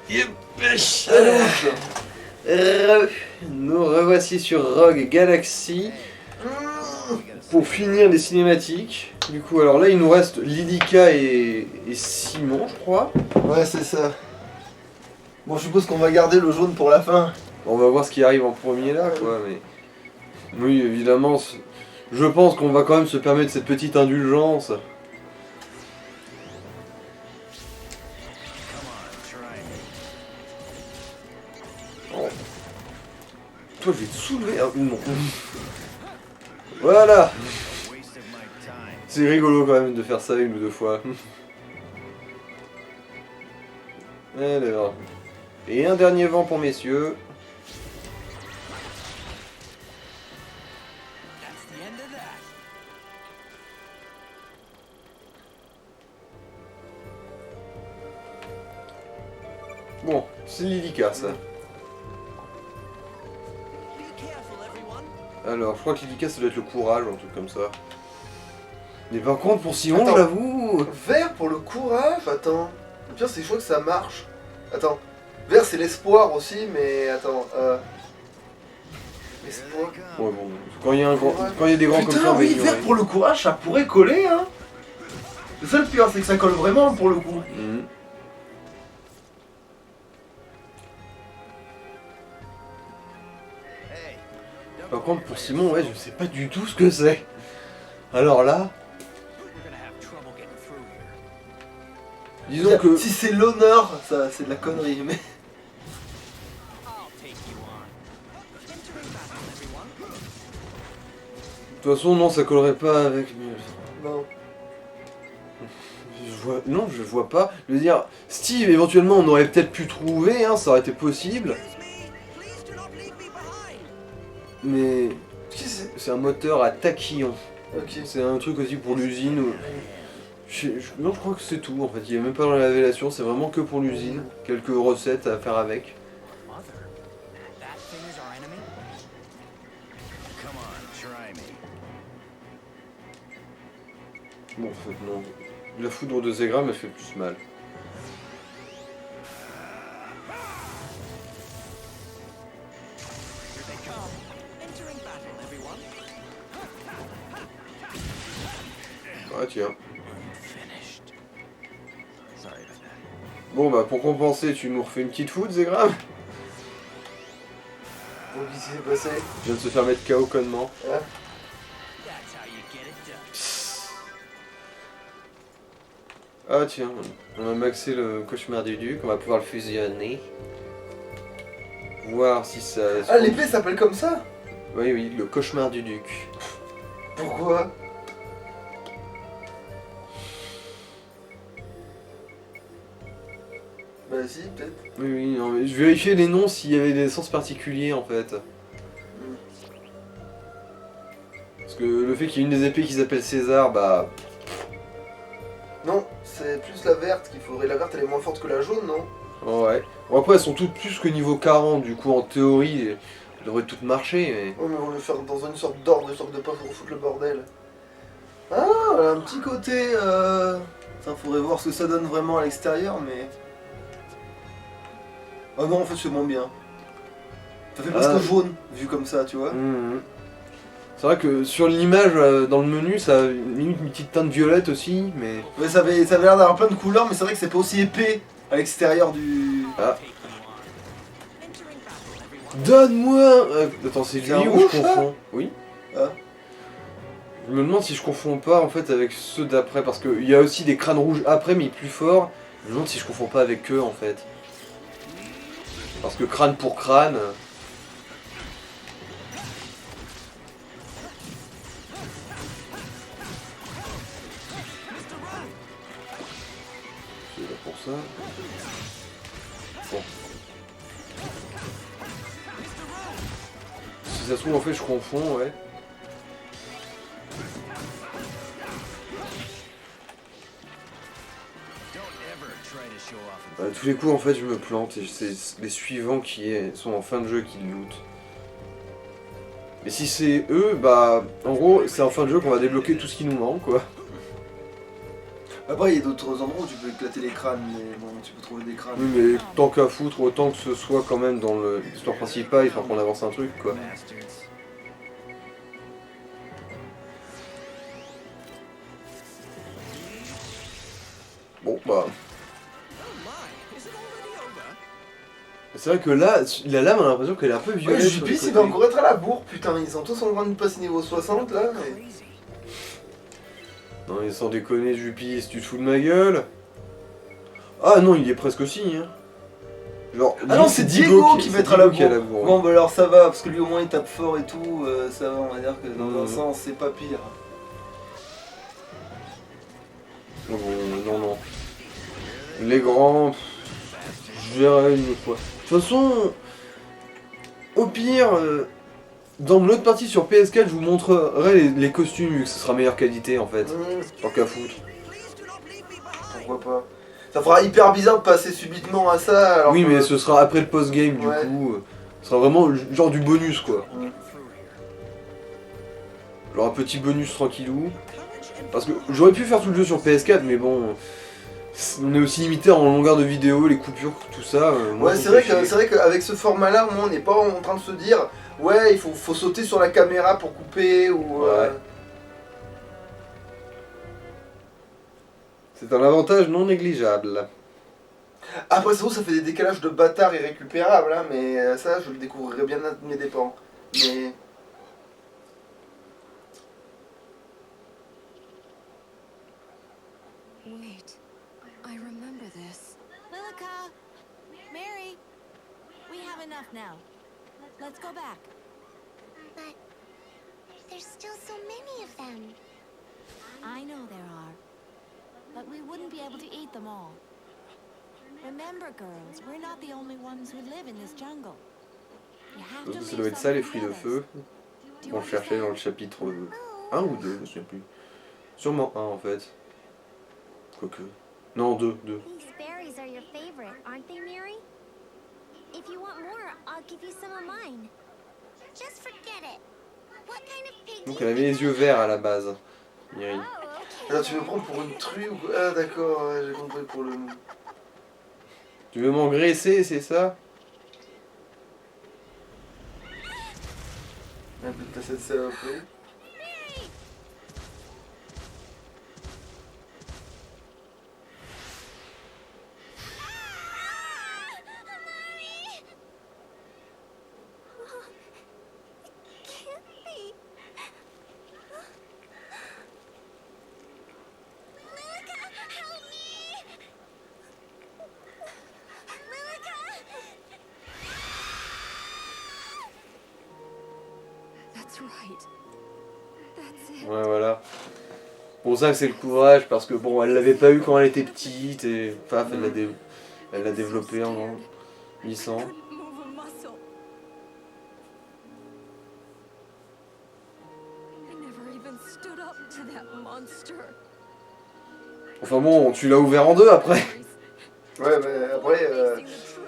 Yepech. Alors, nous revoici sur Rogue Galaxy pour finir les cinématiques. Du coup, alors là, il nous reste Lydica et Simon, je crois. Ouais, c'est ça. Bon, je suppose qu'on va garder le jaune pour la fin. On va voir ce qui arrive en premier là, quoi. Mais oui, évidemment, je pense qu'on va quand même se permettre cette petite indulgence. Oh. Toi, je vais te soulever. Ah, non. Voilà. C'est rigolo quand même de faire ça une ou deux fois. Alors. Et un dernier vent pour messieurs. Bon, c'est Lydica ça. Alors, je crois que Lydica ça doit être le courage ou un truc comme ça. Mais par contre, pour Simon, Attends. j'avoue. Vert pour le courage. Attends. Le pire, c'est que je crois que ça marche. Attends. Vert, c'est l'espoir aussi, mais attends. L'espoir. Ouais, bon, quand il y a, quand il y a des grands comme ça, Putain, on va oui, ignorer. vert pour le courage, ça pourrait coller, hein. C'est ça le pire, c'est que ça colle vraiment pour le coup. Mhm. Par contre, pour Simon, ouais, je sais pas du tout ce que c'est. Alors là, disons que Si c'est l'honneur, ça c'est de la connerie, mais. de toute façon, non, ça collerait pas avec. Non. Non, je vois pas. Je veux dire, Steve, éventuellement, on aurait peut-être pu trouver, hein, ça aurait été possible. Mais c'est un moteur à tachyon. Ok. C'est un truc aussi pour l'usine. Non, je crois que c'est tout en fait. Il n'y a même pas dans la révélation, c'est vraiment que pour l'usine. Quelques recettes à faire avec. Bon, en fait, non. La foudre de Zegra me fait plus mal. Ah tiens. Bon bah pour compenser, tu nous refais une petite foudre, Zegra. Bon, qu'est-ce qui s'est passé? Je viens de se faire mettre KO connement. Ouais. Ah tiens, on va maxer le cauchemar du duc, on va pouvoir le fusionner. Voir si ça... Ah, l'épée s'appelle comme ça? Oui, oui, le cauchemar du duc. Pourquoi? Bah si, peut-être. Oui, oui, non, mais je vérifiais les noms s'il y avait des sens particuliers en fait. Parce que le fait qu'il y ait une des épées qui s'appelle César, bah... Non, c'est plus la verte qu'il faudrait. La verte, elle est moins forte que la jaune, non? Ouais. Bon après elles sont toutes plus que niveau 40, du coup en théorie, elles devraient toutes marcher, mais... Ouais, mais on va le faire dans une sorte d'ordre, histoire de pas foutre le bordel. Ah, un petit côté... Ça, faudrait voir ce que ça donne vraiment à l'extérieur, mais... Ah non, en fait, c'est moins bien. Ça fait presque jaune, vu comme ça, tu vois. Mhm. C'est vrai que sur l'image, dans le menu, ça a limite une petite teinte violette aussi, mais... Ouais, ça avait l'air d'avoir plein de couleurs, mais c'est vrai que c'est pas aussi épais à l'extérieur du... Ah. Donne-moi Attends, c'est lui C'est un ou je rouge, ça confonds? Oui. Ah. Je me demande si je confonds pas en fait avec ceux d'après, parce qu'il y a aussi des crânes rouges après, mais plus forts. Je me demande si je confonds pas avec eux en fait. Parce que crâne pour crâne... C'est là pour ça. Bon. Si ça se trouve en fait je confonds, ouais. À tous les coups en fait je me plante et c'est les suivants qui sont en fin de jeu qui lootent. Et si c'est eux, bah en gros c'est en fin de jeu qu'on va débloquer tout ce qui nous manque quoi. Après, il y a d'autres endroits où tu peux éclater les crânes, mais bon, tu peux trouver des crânes. Oui, mais tant qu'à foutre, autant que ce soit quand même dans l'histoire principale, histoire qu'on avance un truc, quoi. Bon, bah... C'est vrai que là, la lame, on a l'impression qu'elle est un peu Ouais, violette. JP, il va encore être à la bourre, putain, ils sont tous en train de passer niveau 60 là. Non, mais sans déconner, Juppie, si tu te fous de ma gueule. Ah non, il est presque aussi, hein. Genre, Ah non, c'est Diego qui va être à la bourre. bourre. Bon, bah alors ça va, parce que lui au moins il tape fort et tout, ça va, on va dire que dans un sens, c'est pas pire. Non, non. Les grands, je verrai une fois. De toute façon, au pire, dans l'autre partie sur PS4, je vous montrerai les costumes, vu que ce sera meilleure qualité en fait. Tant qu'à foutre. Pourquoi pas. Ça fera hyper bizarre de passer subitement à ça. Alors oui, que... mais ce sera après le post-game du Ouais. coup. Ce sera vraiment genre du bonus quoi. Genre un petit bonus tranquillou. Parce que j'aurais pu faire tout le jeu sur PS4, mais bon. On est aussi limité en longueur de vidéo, les coupures, tout ça. Ouais, c'est vrai qu'avec ce format-là, moi, on n'est pas en train de se dire, ouais, il faut sauter sur la caméra pour couper ou. Ouais. C'est un avantage non négligeable. Après, c'est vrai, ça fait des décalages de bâtards irrécupérables, hein, mais ça, je le découvrirai bien à mes dépens. Mais. Wait, I remember this. Lilica! Mary! We have enough now. Let's go back. But there's still so many of them. I know there are. But we wouldn't be able to eat them all. Remember, girls, we're not the only ones who live in this jungle. You have to Ça leave doit être ça les some fruits de for the feu. others. On le cherchait dans le chapitre 1 ou 2, je me souviens plus. Sûrement 1 en fait. Quoique. Non, 2. These berries are your favorite, aren't they, Mary? If you want more, I'll give you some of mine. Just forget it. What kind of pig? Donc elle avait les yeux verts à la base. Miri. Alors, tu me prends pour une true ou quoi? Ah, d'accord, ouais, j'ai compris pour le. Tu veux m'engraisser, c'est ça? Un peu de cette saloperie. That's right. That's it. Ouais, voilà. Pour ça que c'est le courage, parce que bon, elle l'avait pas eu quand elle était petite, et paf, elle l'a développé en grandissant. Couldn't move a muscle. I never even stood up to that monster. Enfin bon, tu l'as ouvert en deux après. Ouais, mais après, Facing the truth.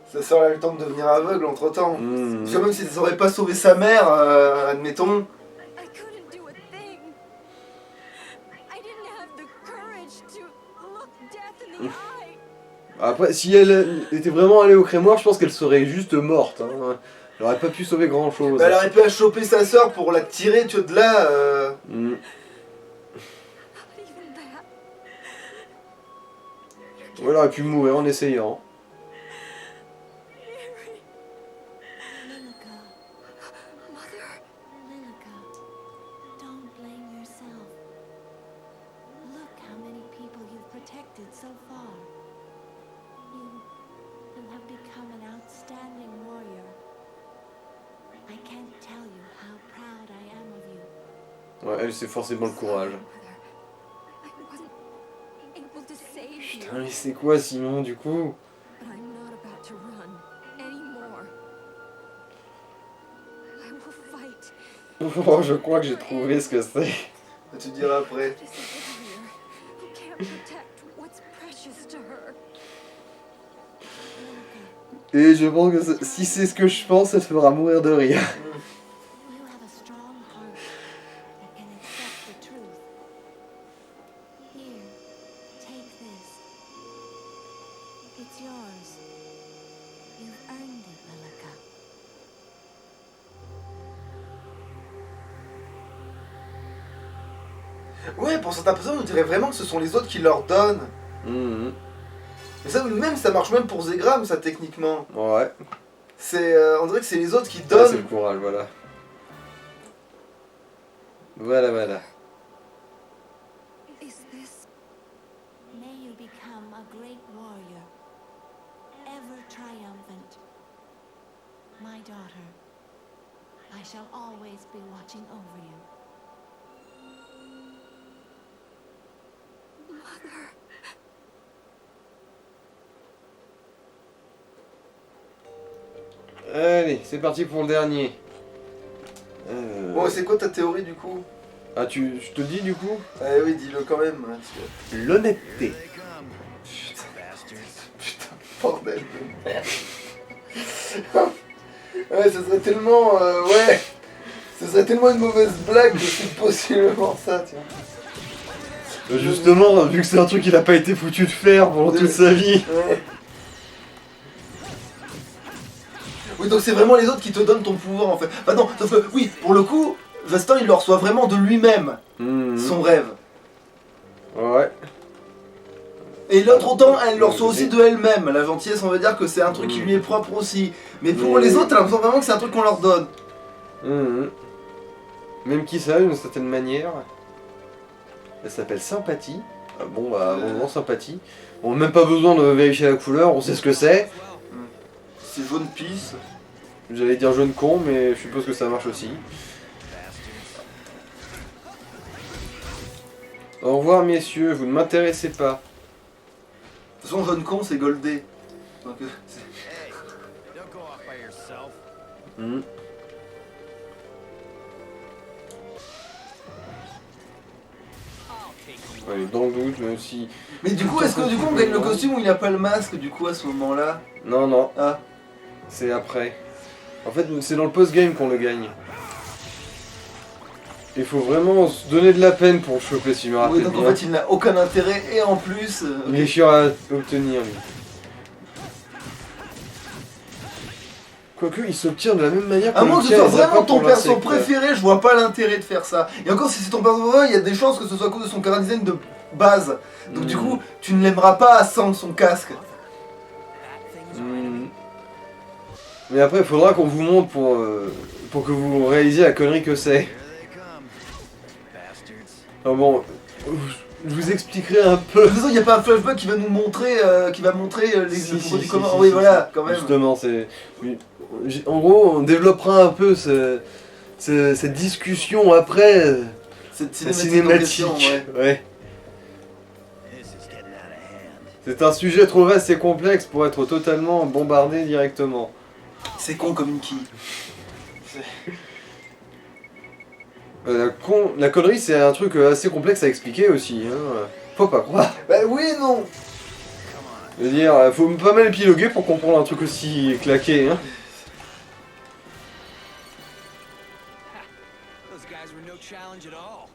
ça sera le temps de devenir aveugle entre temps. Mmh. Parce que même si ça aurait pas sauvé sa mère, admettons. I couldn't do a thing. I didn't have the courage to look death in the eye. Après, si elle était vraiment allée au crémoire, je pense qu'elle serait juste morte. Hein. Elle aurait pas pu sauver grand chose. Bah, elle aurait pu choper sa soeur pour la tirer, tu vois, de là. Mmh. Even that. Ouais, elle aurait pu mourir en essayant. Lilica. Mother. Lilica, don't blame yourself. Look how many people you've protected so far. You have become an outstanding warrior. I can't tell you how proud I am of you. Ouais, elle, c'est forcément le courage. I wasn't able to save you, Putain, mais c'est quoi sinon, du coup? but I'm not about to run anymore. I will fight. Oh, je crois que j'ai trouvé ce que c'est. Tu diras après. This is a warrior who can't protect what's precious to her. Et je pense que si c'est ce que je pense, ça te fera mourir de rire. You have a strong heart that can accept the truth. Here, yours. You've earned it, Lilica. Ouais, pour certaines personnes, on dirait vraiment que ce sont les autres qui leur donnent. Mhm. Mais ça, même, ça marche même pour Zegram, ça, techniquement. Ouais. On dirait que c'est les autres qui Ah, c'est le donnent. courage, voilà. Voilà. Is this? May you become a great warrior, ever triumphant. My daughter, I shall always be watching over you. Allez, c'est parti pour le dernier. Bon, et c'est quoi ta théorie, du coup? Ah, je te dis du coup Ah oui, dis-le quand même. Hein, parce que... l'honnêteté. Putain, bordel de merde. Ouais, ça serait tellement... ouais. Ça serait tellement une mauvaise blague que c'est possiblement ça, tiens. Justement, vu que c'est un truc qu'il a pas été foutu de faire pendant toute sa vie. Ouais. Oui, donc c'est vraiment les autres qui te donnent ton pouvoir, en fait. Enfin non, sauf que, oui, pour le coup, Vastan, il le reçoit vraiment de lui-même, Mhm. son rêve. Ouais. Et l'autre autant, elle le reçoit aussi de elle-même. La gentillesse, on va dire que c'est un truc qui lui est propre aussi. Mais pour les autres, t'as l'impression vraiment que c'est un truc qu'on leur donne. Mhm. Même qui ça, d'une certaine manière. Elle s'appelle Sympathie. Ah bon, bah, bon, Sympathie. On n'a même pas besoin de vérifier la couleur, on sait ce que c'est. C'est jaune pisse. J'allais dire jaune con, mais je suppose que ça marche aussi. Au revoir, messieurs, vous ne m'intéressez pas. De toute façon, jaune con, c'est goldé. Donc, Mhm. Ouais, dans le doute, même si... Mais du coup, est-ce que du coup on gagne le costume ou il n'y a pas le masque du coup à ce moment-là? Non, Ah. c'est après. En fait, c'est dans le post-game qu'on le gagne. Il faut vraiment se donner de la peine pour le choper, si je me rappelle Oui, donc bien. en fait il n'a aucun intérêt et en plus... Il est chiant à obtenir, lui. Quoique, il s'obtient de la même manière À moins que ce soit vraiment ton perso préféré. préféré, je vois pas l'intérêt de faire ça. Et encore, si c'est ton perso préféré, il y a des chances que ce soit à cause de son chara design de base. Donc du coup, tu ne l'aimeras pas sans son casque. Mais après, il faudra qu'on vous montre pour que vous réalisiez la connerie que c'est. Ah bon, je vous expliquerai un De peu. toute façon, il n'y a pas un flashback qui va nous montrer, les Si, le si, produit si, commun. si, Oui, si, voilà, si. quand même. Justement, c'est... En gros, on développera un peu cette discussion après Cette la cinématique. cinématique. en question, ouais. Ouais. C'est un sujet trop vaste et complexe pour être totalement bombardé directement. C'est con comme une quille. La connerie, c'est un truc assez complexe à expliquer aussi. Hein. Faut pas croire. Bah oui et non. Je veux dire, faut pas mal épiloguer pour comprendre un truc aussi claqué. Hein. Those guys were no challenge at all.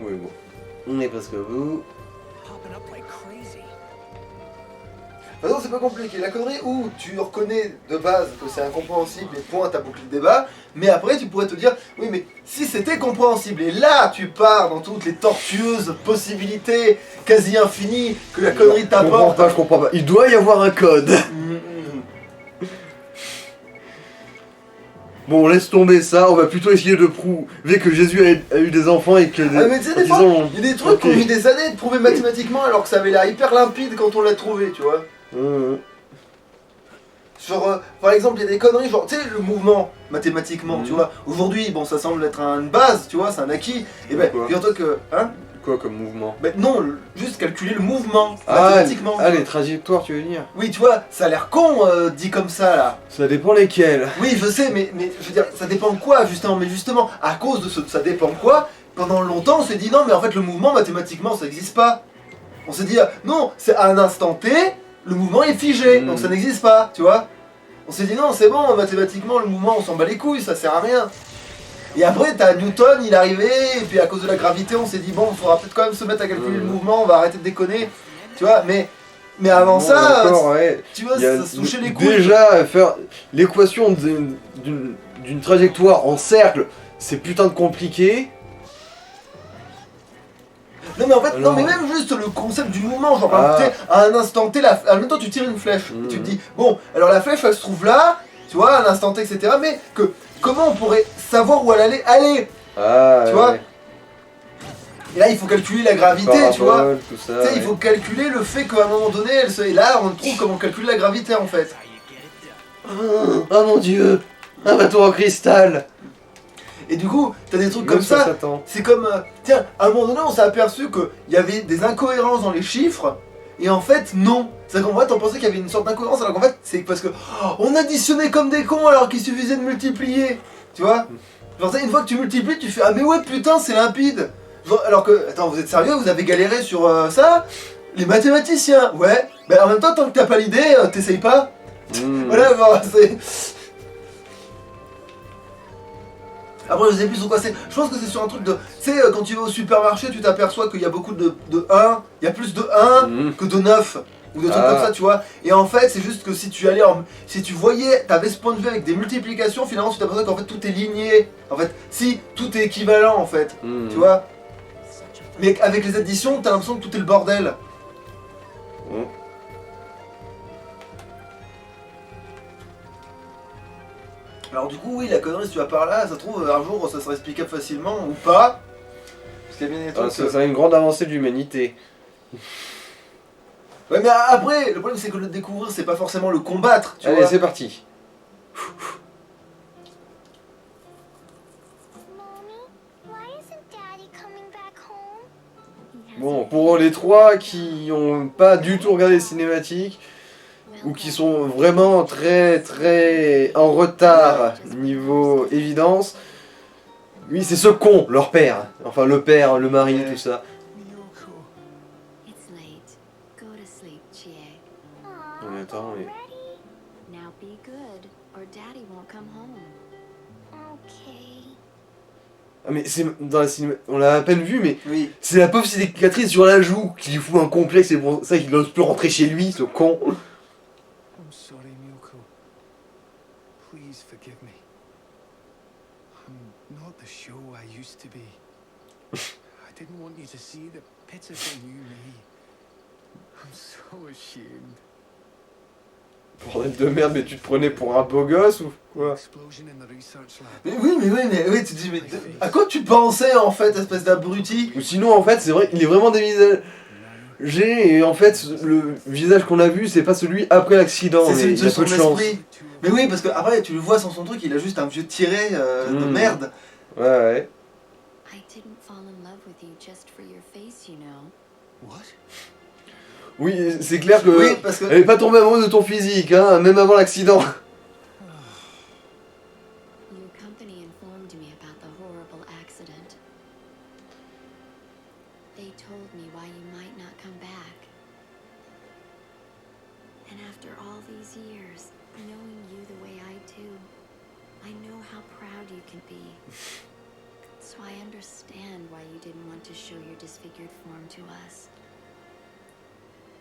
Oui, bon. On est presque au bout. Popping up like crazy. De toute façon, c'est pas compliqué. La connerie où tu reconnais de base que c'est incompréhensible et point, t'as bouclé le débat. Mais après, tu pourrais te dire, oui, mais si c'était compréhensible, et là, tu pars dans toutes les tortueuses possibilités quasi infinies que la connerie Je comprends t'apporte. pas, je comprends pas. Il doit y avoir un code. Bon, laisse tomber ça, on va plutôt essayer de prouver que Jésus a eu des enfants et que... Ah, mais tu sais, des fois, il y a des trucs qui ont mis des années de prouver mathématiquement alors que ça avait l'air hyper limpide quand on l'a trouvé, tu vois. Genre, par exemple, il y a des conneries, genre, tu sais, le mouvement, mathématiquement, tu vois. Aujourd'hui, bon, ça semble être une base, tu vois, c'est un acquis. Et ben, Quoi figure-toi que, hein. Quoi comme mouvement? Ben non, juste calculer le mouvement, Ah, mathématiquement. tu les vois. trajectoires, tu veux dire? Oui, tu vois, ça a l'air con, dit comme ça, là. Ça dépend lesquels. Oui, je sais, mais je veux dire, ça dépend de quoi, justement. Mais justement, à cause de ce ça dépend de quoi, pendant longtemps, on s'est dit, non, mais en fait, le mouvement, mathématiquement, ça n'existe pas. On s'est dit, non, c'est à un instant T, le mouvement est figé, donc ça n'existe pas, tu vois. On s'est dit, non, c'est bon, mathématiquement, le mouvement, on s'en bat les couilles, ça sert à rien. Et après, t'as Newton, il est arrivé, et puis à cause de la gravité, on s'est dit, bon, il faudra peut-être quand même se mettre à calculer le mouvement, on va arrêter de déconner, tu vois, mais avant Bon, ça, d'accord, ouais. tu vois, Il y a ça se touchait les couilles. déjà, faire l'équation d'une trajectoire en cercle, c'est putain de compliqué. Non mais en fait, Alors- non mais même juste le concept du mouvement, genre par Ah. exemple, tu sais, à un instant T, en même temps tu tires une flèche, et tu te dis, bon, alors la flèche elle se trouve là, tu vois, à un instant T, etc. Mais comment on pourrait savoir où elle allait aller? Ah, Tu vois, et là il faut calculer la gravité, tu vois. parabole, tout ça. Tu sais, il ouais. faut calculer le fait qu'à un moment donné, et là on trouve comment calculer la gravité en fait. Oh mon dieu, un bateau en cristal. Et du coup, t'as des trucs comme Même ça. s'attend. C'est comme, tiens, à un moment donné, on s'est aperçu qu'il y avait des incohérences dans les chiffres, et en fait, non. C'est-à-dire qu'en fait, on pensait qu'il y avait une sorte d'incohérence, alors qu'en fait, c'est parce que on additionnait comme des cons alors qu'il suffisait de multiplier. Tu vois? Genre, ça, une fois que tu multiplies, tu fais ah, mais ouais, putain, c'est limpide. Genre, alors que, attends, vous êtes sérieux? Vous avez galéré sur ça? Les mathématiciens, ouais. Mais en même temps, tant que t'as pas l'idée, t'essayes pas. Voilà, genre, c'est. Après, je sais plus sur quoi c'est. Je pense que c'est sur un truc de. Tu sais, quand tu vas au supermarché, tu t'aperçois qu'il y a beaucoup de 1. Il y a plus de 1 que de 9. Ou de trucs Ah. comme ça, tu vois. Et en fait, c'est juste que si tu allais si tu voyais, t'avais ce point de vue avec des multiplications, finalement, tu t'aperçois qu'en fait, tout est ligné. En fait, si, tout est équivalent, en fait. Tu vois. Mais avec les additions, t'as l'impression que tout est le bordel. Alors du coup, oui, la connerie, si tu vas par là, ça se trouve, un jour, ça sera explicable facilement, ou pas. Parce qu'il y a bien des trucs... Ça serait une grande avancée de l'humanité. Ouais, mais après, le problème, c'est que le découvrir, c'est pas forcément le combattre, tu Allez, vois. c'est parti. Mommy, why isn't Daddy coming back home? Bon, pour les trois qui ont pas du tout regardé les cinématiques, ou qui sont vraiment très très en retard niveau évidence, oui, c'est ce con, leur père. Enfin, le père, le mari, Ouais. tout ça. Miyoko. It's late. Go to sleep, Chie. Aw, Mais attends, mais... Now be good, or Daddy won't come home. okay. Ah, mais c'est dans la cinéma... On l'a à peine vu, mais Oui. c'est la pauvre cicatrice sur la joue qui lui fout un complexe, c'est pour ça qu'il n'ose plus rentrer chez lui, ce con. I'm sorry, Miyoko. Please forgive me. I'm not the show I used to be. I didn't want you to see the pitiful new me. I'm so ashamed. Bordel de merde, mais tu te prenais pour un beau gosse ou quoi? Explosion in the research lab. Mais oui, tu te dis, mais à quoi tu pensais, en fait, espèce d'abruti? Ou sinon, en fait, c'est vrai, il est vraiment dévisagé, et en fait, le visage qu'on a vu, c'est pas celui après l'accident, C'est mais celui il y de a son peu de chance. esprit. Mais oui, parce que après, tu le vois sans son truc, il a juste un vieux tiré de merde. Ouais, ouais. I didn't fall in love with you just for your face, you know. What? Oui, c'est clair que... Oui, parce que... Elle est pas tombée amoureuse de ton physique, hein, même avant l'accident. Your company informed me about the horrible accident. They told me why you might not come back. And after all these years, knowing you the way I do, I know how proud you can be. So I understand why you didn't want to show your disfigured form to us.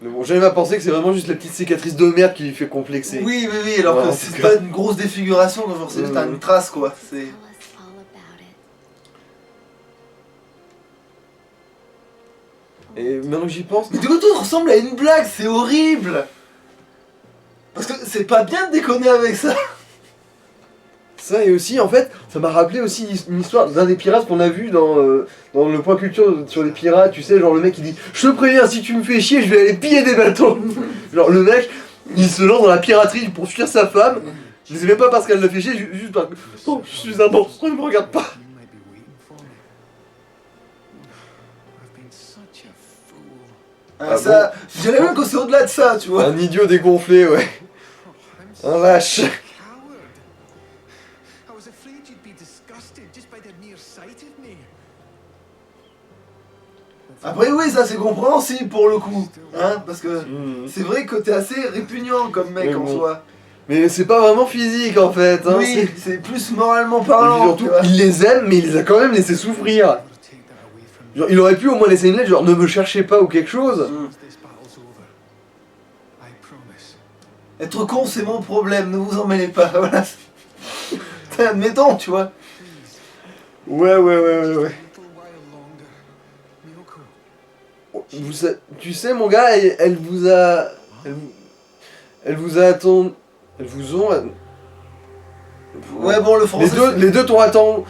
Mais bon, j'arrive à penser que c'est vraiment juste la petite cicatrice de merde qui lui fait complexer. Oui, alors Ouais, que en c'est tout pas cas. une grosse défiguration, genre c'est juste une trace, quoi. C'est... Tell us all about it. Et maintenant que j'y pense... Mais du coup, tout ressemble à une blague, c'est horrible. Parce que c'est pas bien de déconner avec ça. Ça, et aussi, en fait, ça m'a rappelé aussi une histoire d'un des pirates qu'on a vu dans le point culture sur les pirates, tu sais, genre le mec il dit « Je te préviens, si tu me fais chier, je vais aller piller des bateaux !» Genre le mec, il se lance dans la piraterie pour fuir sa femme, je sais même pas parce qu'elle l'a fait chier, juste parce que « Oh, je suis un monstre, ne me regarde pas !» You might be waiting for me. I've been such a fool. Ah Ça, je dirais même que c'est au-delà de ça, tu vois. Un idiot dégonflé, ouais. Oh, I'm Un lâche. such a coward. I was afraid you'd be disgusted just by the mere sight of me. Après, oui, ça c'est compréhensible pour le coup. Hein, parce que Mmh. c'est vrai que t'es assez répugnant comme mec Mais en bon. soi. Mais c'est pas vraiment physique en fait. Hein, Oui, c'est plus moralement Et puis parlant. surtout, tu vois. il les aime, mais il les a quand même laissé souffrir. I'll take that away from you. Genre, il aurait pu au moins laisser une lettre, genre ne me cherchez pas ou quelque chose. Mm. This battle's over. I promise. Être con, c'est mon problème, ne vous en mêlez pas. Voilà. Admettons, tu vois. Ouais. A little while longer. Miyoko. Tu sais, mon gars, elle vous a. Elle vous a attendu. Elles vous ont. Ouais, bon, le français. Les deux t'ont attendu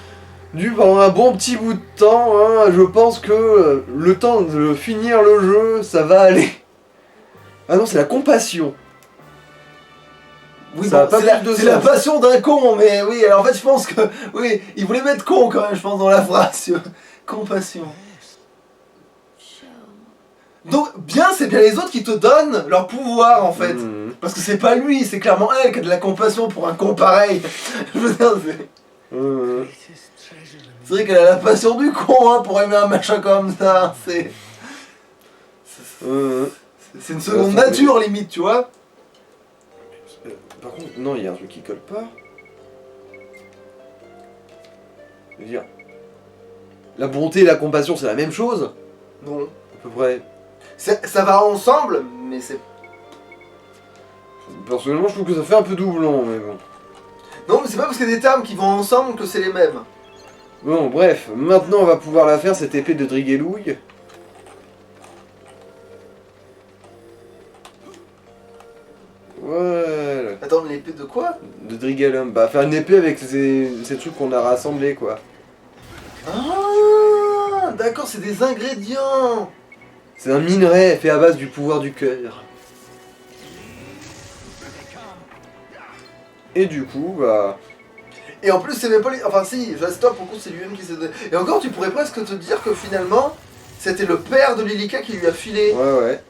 pendant un bon petit bout de temps. Hein. Je pense que le temps de finir le jeu, ça va aller. Ah non, c'est la compassion. Oui, Ça a bon, pas c'est plus de c'est la sens. passion d'un con, mais oui, alors en fait, je pense que. Oui, il voulait mettre con quand même, je pense, dans la phrase. Tu vois. Compassion. Show. Donc, bien, c'est bien les autres qui te donnent leur pouvoir, en fait. Mhm. Parce que c'est pas lui, c'est clairement elle qui a de la compassion pour un con pareil. Je veux dire, Greatest treasure in c'est vrai qu'elle a la passion du con, hein, pour aimer un machin comme ça. C'est une seconde Ouais, nature, limite, tu vois. Par contre, non, il y a un truc qui colle pas. Je veux dire, la bonté et la compassion, c'est la même chose, Non. à peu près. Ça va ensemble, mais c'est. Personnellement, je trouve que ça fait un peu doublon, mais bon. Non, mais c'est pas parce qu'il y a des termes qui vont ensemble que c'est les mêmes. Bon, bref, maintenant on va pouvoir la faire, cette épée de Driguelouille. Voilà. Attends, l'épée de quoi? De Drigalum. Bah, faire une épée avec ces trucs qu'on a rassemblés, quoi. Ah, d'accord, c'est des ingrédients. C'est un minerai fait à base du pouvoir du cœur. Et du coup, bah... Et en plus, c'est même pas les. Enfin, si, Jastor, pour le coup, c'est lui-même qui s'est donné. Et encore, tu pourrais presque te dire que finalement, c'était le père de Lilika qui lui a filé. Ouais.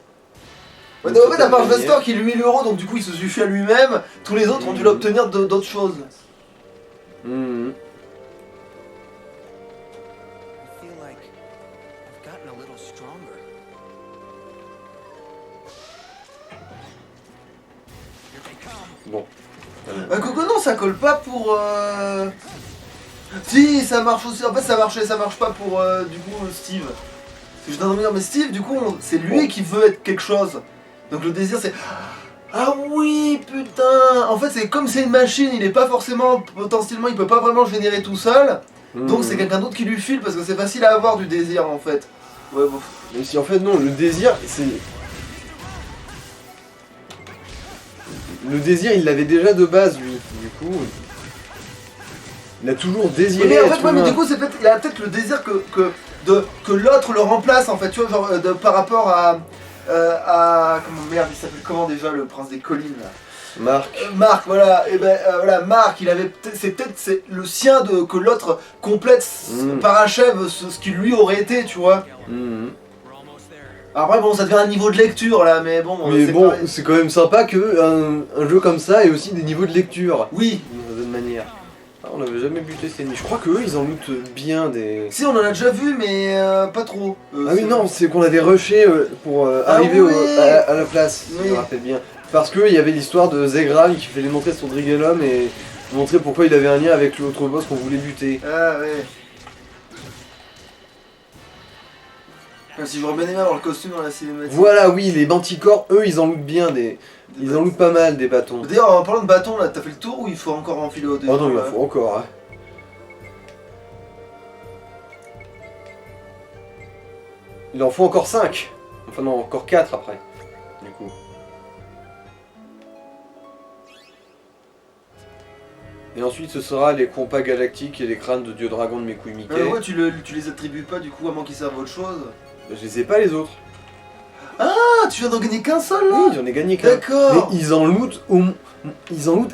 Ouais, donc, en fait, à part Jastor qui lui 1000 €, donc du coup, il se suffit à lui-même, tous les autres ont dû l'obtenir d'autres choses. Mhm. I feel like I've gotten a little stronger. Here they come. Bon. Coco, non, ça colle pas pour. Si, ça marche aussi. En fait, ça marche pas pour du coup Steve. Parce que j'étais en train de me dire, mais Steve, du coup, c'est lui qui veut être quelque chose. Donc le désir, c'est. Ah oui, putain. En fait, c'est comme c'est une machine, il est pas forcément. Potentiellement, il peut pas vraiment le générer tout seul. Donc c'est quelqu'un d'autre qui lui file parce que c'est facile à avoir du désir en fait. Ouais, bon. Mais si en fait, non, le désir, c'est... Le désir, il l'avait déjà de base, lui. Du coup... Il a toujours désiré Mais en être fait, ouais, mais humain. du coup, il a peut-être le désir que l'autre le remplace en fait, tu vois, genre par rapport à. Comment merde, il s'appelle comment déjà le prince des collines là Marc. Marc, voilà, et ben voilà, Marc, c'est le sien que l'autre complète, parachève ce qui lui aurait été, tu vois. Mhm. Après, bon, ça devient un niveau de lecture là, mais bon. Mais c'est bon, pareil. c'est quand même sympa que un jeu comme ça ait aussi des niveaux de lecture. Oui, D'une certaine manière. Ah, on n'avait jamais buté ces ennemis. Je crois qu'eux, ils en lootent bien des... si on en a déjà vu, mais pas trop. Ah oui, non, c'est qu'on avait rushé pour arriver oui. à la place, si je Oui. me rappelle bien. Parce qu'il y avait l'histoire de Zegral qui fallait montrer son Drigellum et montrer pourquoi il avait un lien avec l'autre boss qu'on voulait buter. Ah ouais. Même si j'aurais bien aimé avoir le costume dans la cinématique. Voilà, oui, les manticores, eux, ils en lootent bien des... Ils en lootent pas mal des bâtons. D'ailleurs, en parlant de bâton, là, t'as fait le tour ou il faut encore enfiler au Oh non, il en faut encore, hein. Il en faut encore 5. Enfin non, encore 4 après. Du coup. Et ensuite ce sera les compas galactiques et les crânes de dieu dragon de mes couilles Mickey. Ouais, tu les attribues pas du coup à moins qu'ils servent à autre chose. Je les ai pas les autres. Ah, tu viens d'en gagner qu'un seul là. Oui, j'en ai gagné qu'un. D'accord. Mais ils en lootent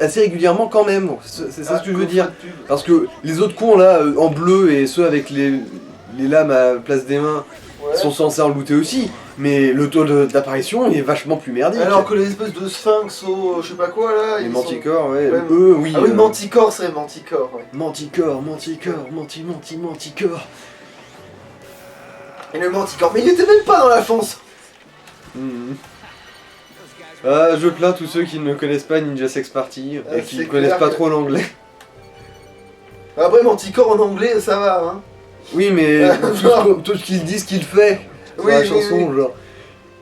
assez régulièrement quand même. C'est ça ce que je veux dire. Parce que les autres cons là, en bleu et ceux avec les lames à la place des mains, Ouais. sont censés en looter aussi. Mais le taux d'apparition est vachement plus merdique. Alors que les espèces de sphinx au je sais pas quoi là. les ils manticores, ouais, Ouais, eux, oui. Ah oui, manticore, c'est manticore, ouais. Manticore. Et le manticore, mais il était même pas dans la fonce. Mhm. Those guys Ah, je plains tous ceux qui ne connaissent pas Ninja Sex Party Ah, et qui c'est ne connaissent clair pas que- trop l'anglais. Après, Manticore en anglais, ça va, hein. Oui, mais Genre. tout ce qu'il dit, ce qu'il fait sur Oui, la oui, chanson, oui. genre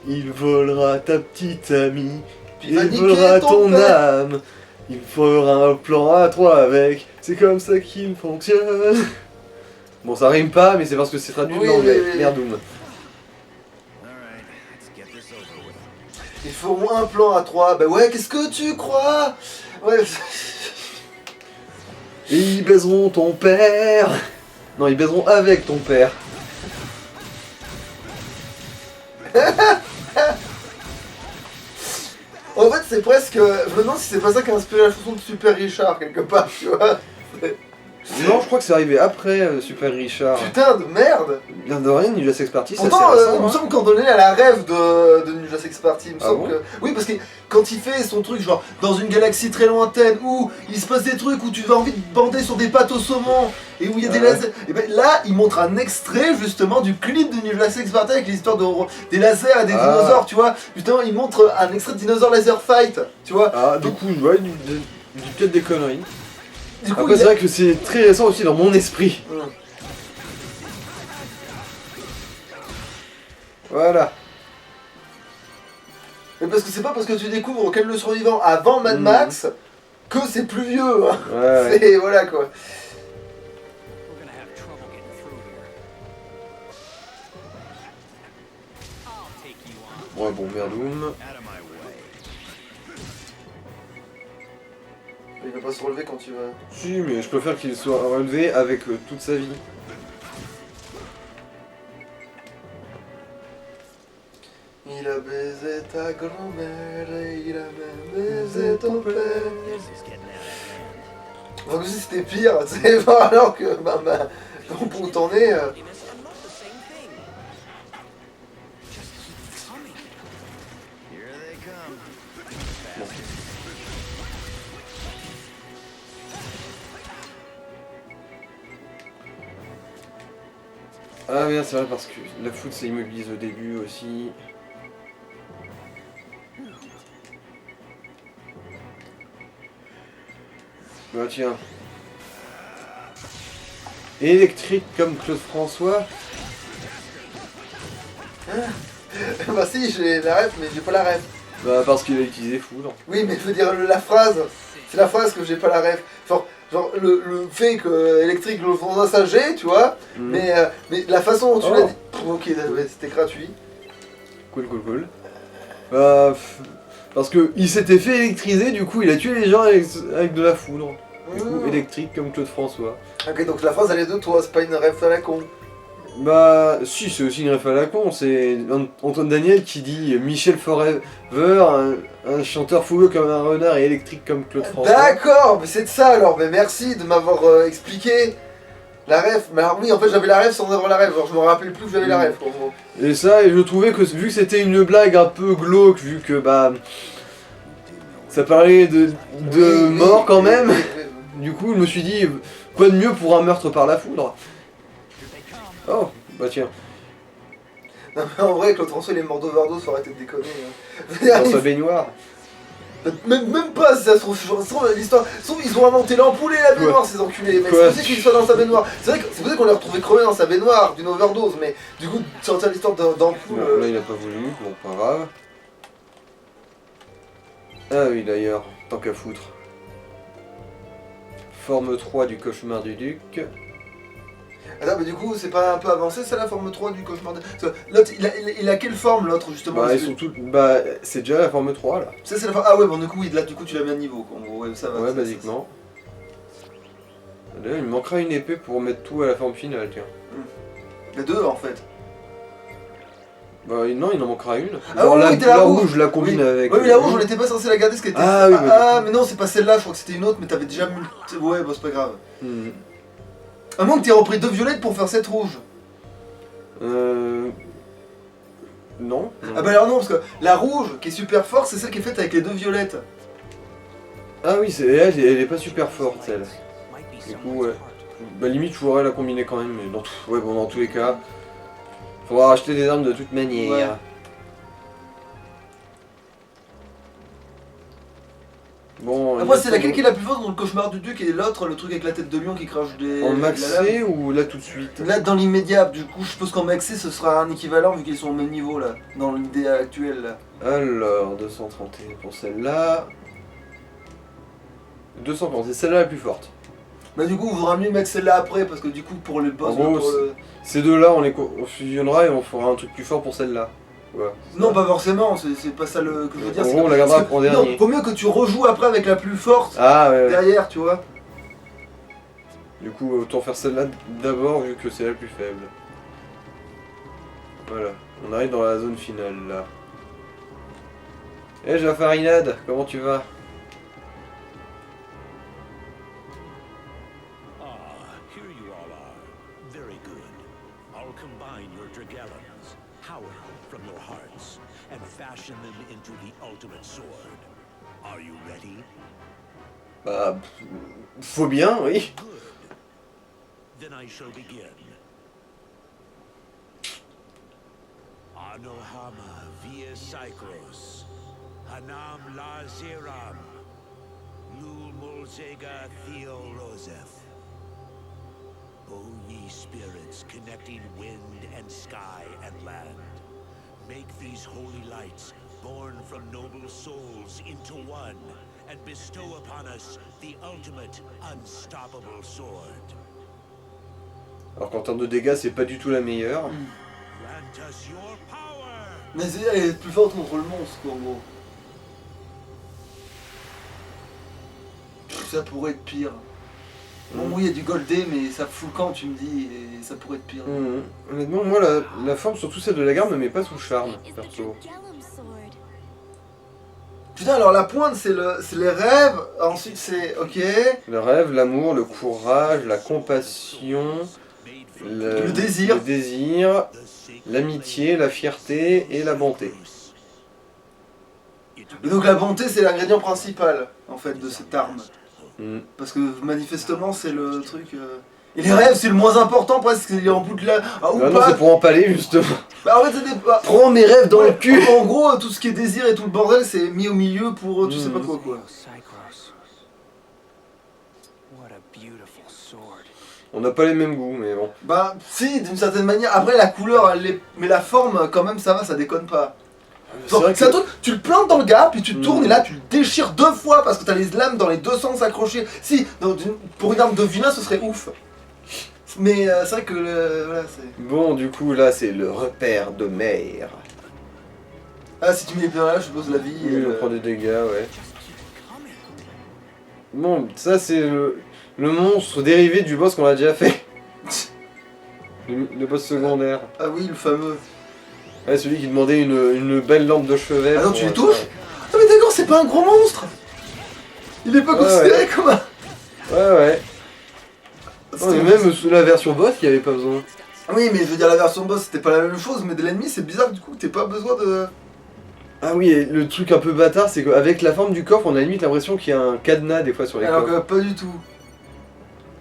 il volera ta petite amie, Puis il va il niquer volera ton ton père. âme, il fera un plan à trois avec, c'est comme ça qu'il fonctionne. Bon, ça rime pas, mais c'est parce que c'est traduit Oui, de l'anglais. oui, oui. Merdoum. Alright, let's get this over with. Ils feront un plan à 3. Bah ouais, qu'est-ce que tu crois? Ouais. Et ils baiseront ton père. Non, ils baiseront avec ton père. En fait, c'est presque. Je me demande si c'est pas ça qui a inspiré la chanson de Super Richard, quelque part, tu vois. Non, je crois que c'est arrivé après Super Richard. Putain de merde! Bien de rien, Ninja Sex Party, c'est assez Pourtant, récent. il me hein. semble qu'en donné à la rêve de Ninja Sex Party. Il me Ah semble bon que. Oui, parce que quand il fait son truc, genre dans une galaxie très lointaine où il se passe des trucs où tu as envie de bander sur des pâtes au saumon et où il y a des Ah ouais. lasers. Et ben là, il montre un extrait justement du clip de Ninja Sex Party avec l'histoire des lasers et des Ah. dinosaures, tu vois. Justement, il montre un extrait de Dinosaur Laser Fight, tu vois. Ah, du coup, ouais, du peut-être des conneries. Du coup, Après, il c'est a- vrai que c'est très récent aussi dans mon esprit. Hum. Voilà. Mais parce que c'est pas parce que tu découvres Ken le survivant avant Mad Mhm. Max que c'est plus vieux, hein. Ouais, ouais. C'est voilà quoi. We're gonna have trouble getting through here. I'll take you on. Ouais, bon, Merdoum. Out of my way. Il va pas se relever quand tu vas. Si, mais je préfère qu'il soit relevé avec toute sa vie. Il a baisé ta grand-mère et il a même baisé ton père. This is getting out of hand. Enfin, comme si c'était pire, tu sais, enfin, alors que bah, au bout où t'en es. I'm not the same thing. Just keep coming. Here they come. Ah merde, c'est vrai parce que la foot ça immobilise au début aussi. Bah tiens. Électrique comme Claude François. Bah si, j'ai la ref, mais j'ai pas la ref. Bah parce qu'il a utilisé foudre. Oui, mais je veux dire la phrase. C'est la phrase que j'ai pas la ref. Genre le fait que électrique le font ça j'ai, tu vois. Mhm. Mais la façon dont tu Oh. l'as dit. Ok, c'était gratuit. Cool. Bah, parce que il s'était fait électriser, du coup il a tué les gens avec de la foudre. Du coup, Mmh. électrique comme Claude François. Ok, donc la phrase elle est de toi, c'est pas une ref à la con. Bah, si, c'est aussi une ref à la con. C'est Antoine Daniel qui dit Michel Forever, un chanteur fougueux comme un renard et électrique comme Claude François. D'accord, mais c'est de ça alors, mais merci de m'avoir expliqué la ref. Mais alors oui, en fait j'avais la ref sans avoir la ref, genre je me rappelle plus que j'avais la ref en gros. Et ça, et je trouvais que vu que c'était une blague un peu glauque, vu que bah ça parlait de Oui, mort oui, quand oui, même, oui, oui. du coup je me suis dit quoi de mieux pour un meurtre par la foudre. Oh, bah tiens, Non mais en vrai, Claude François il est mort d'overdose, ça aurait été déconné. dans sa Hein. baignoire. Même pas si ça se trouve, l'histoire. Ils ont inventé l'ampoule et la baignoire, ces enculés. Mais Quoi c'est possible qu'il soit dans sa baignoire. C'est vrai que c'est possible qu'on l'a retrouvé crevé dans sa baignoire d'une overdose, mais du coup, sortir l'histoire d'ampoule. Bon, là il a pas voulu, bon pas grave. Ah oui d'ailleurs, tant qu'à foutre. Forme 3 du cauchemar du duc. Attends, mais du coup, c'est pas un peu avancé, ça la forme 3 du cauchemar de... Parce que l'autre, il a quelle forme l'autre justement Bah parce ils que- sont tous. Bah c'est déjà la forme 3 là. Ça, c'est la forme. Ah ouais, bon, du coup, oui, là, du coup, tu l'as mis à niveau. Quoi. En gros, ouais, ça va. Ouais ça, basiquement. Là il me manquera une épée pour mettre tout à la forme finale tiens. Les deux en fait. Bah non, il en manquera une. Ah Genre oui, la, oui, t'as la la rouge. rouge, je la combine Oui. avec. Ouais, mais la rouge, on n'était pas censé la garder, ce qui était. Ah oui, bah, mais non, c'est pas celle-là, je crois que c'était une autre, mais t'avais déjà mis. Ouais, bon, c'est pas grave. Hmm. À moins que t'aies repris deux violettes pour faire cette rouge. Non. Ah bah alors non, parce que la rouge, qui est super forte, c'est celle qui est faite avec les deux violettes. Ah oui, elle est pas super forte celle. Du coup, ouais. Bah limite, je pourrais la combiner quand même, mais ouais, bon, dans tous les cas, faudra acheter des armes de toute manière. Bon, Après, c'est laquelle qui est la plus forte dans le cauchemar du duc et l'autre, le truc avec la tête de lion qui crache des. En de la lave. maxé ou là tout de suite? Là, dans l'immédiat, du coup, je suppose qu'en maxé ce sera un équivalent vu qu'ils sont au même niveau là, dans l'idée actuelle là. Alors, 231 pour celle-là. 230, c'est celle-là la plus forte. Bah, du coup, il vaudra mieux mettre celle-là après parce que du coup, pour les boss, En gros, pour le- Ces deux-là, on fusionnera et on fera un truc plus fort pour celle-là. Voilà. Non, pas forcément, c'est pas ça que je veux dire. En c'est gros, on que- la gardera parce que- pour Non, dernier. vaut mieux que tu rejoues après avec la plus forte Ah ouais, ouais. derrière, tu vois. Du coup, autant faire celle-là d'abord vu que c'est la plus faible. Voilà, on arrive dans la zone finale là. Eh Jafarinade, comment tu vas? Ah, here you all are. Very good. I'll combine your Dragellons, power from your hearts, and fashion them into the ultimate sword. Are you ready? Bah, faut bien, oui. Good. Then I shall begin. Anohama via Cycros, Hanam la Zeram, Lul Mulzega Theo Roseth. O ye spirits connecting wind and sky and land, make these holy lights, born from noble souls, into one, and bestow upon us the ultimate unstoppable sword. Alors qu'en termes de dégâts, c'est pas du tout la meilleure. Grant us your power! Mais elle est plus forte contre le monstre, quoi, en gros. Ça pourrait être pire. Bon, oui, il y a du goldé, mais ça fout le camp, tu me dis, et ça pourrait être pire. Honnêtement, moi, la forme, surtout celle de la garde, ne met pas sous charme, Is the perso. Dragellum sword. Putain, alors la pointe, c'est les rêves, ensuite c'est. Ok. Le rêve, l'amour, le courage, la compassion, Le désir. le désir, l'amitié, la fierté et la bonté. Et donc la bonté, c'est l'ingrédient principal, en fait, de cette arme. Mm. Parce que manifestement, c'est le truc. Et les rêves, c'est le moins important presque, c'est en bout de la. Ah, ou Ah non, pas. c'est pour empaler, justement. Bah, en fait, c'est des. Bah, Prends mes rêves dans le cul. En gros, tout ce qui est désir et tout le bordel, c'est mis au milieu pour tu sais pas quoi. Cycros. What a beautiful sword. On n'a pas les mêmes goûts, mais bon. Bah, si, d'une certaine manière. Après, la couleur, elle est. Mais la forme, quand même, ça va, ça déconne pas. C'est Genre, vrai c'est un que... truc, tu le plantes dans le gars, puis tu Mm. tournes et là tu le déchires 2 fois parce que t'as les lames dans les 2 sens accrochées. Si, pour une arme de vilain ce serait ouf. Mais c'est vrai que voilà, c'est. Bon, du coup, là, c'est le repère de mer. Ah, si tu mets les pieds dans là, je suppose la vie. Oui, on prend des dégâts, ouais. Bon, ça, c'est le monstre dérivé du boss qu'on a déjà fait. Le boss secondaire. Ah oui, le fameux. Ouais, celui qui demandait une belle lampe de chevet. Ah non, pour, tu les touches Ah, mais d'accord, c'est pas un gros monstre. Il est pas Ouais, considéré ouais. comme un. Ouais, ouais. Non, mais même sous la version boss, il n'y avait pas besoin. Oui, mais je veux dire, la version boss c'était pas la même chose, mais de l'ennemi c'est bizarre du coup, t'es pas besoin de. Ah oui, et le truc un peu bâtard, c'est qu'avec la forme du coffre, on a limite l'impression qu'il y a un cadenas des fois sur les Alors coffres. que pas du tout.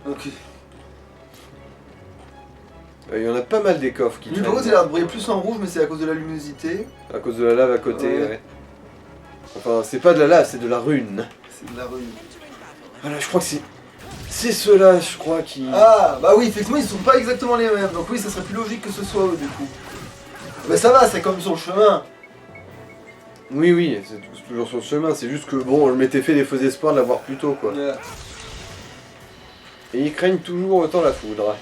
Ok. Il y en a pas mal des coffres qui Lui, par traînent. contre, il a l'air de briller plus en rouge, mais c'est à cause de la luminosité. À cause de la lave à côté, Ouais. ouais. Enfin, c'est pas de la lave, c'est de la rune. C'est de la rue. Voilà, je crois que c'est ceux-là, je crois, qui... Ah, bah oui, effectivement, ils sont pas exactement les mêmes. Donc oui, ça serait plus logique que ce soit eux, du coup. Mais ça va, c'est comme sur le chemin. Oui, oui, c'est toujours sur le chemin, c'est juste que, bon, je m'étais fait des faux espoirs de l'avoir plus tôt, quoi. Voilà. Et ils craignent toujours autant la foudre.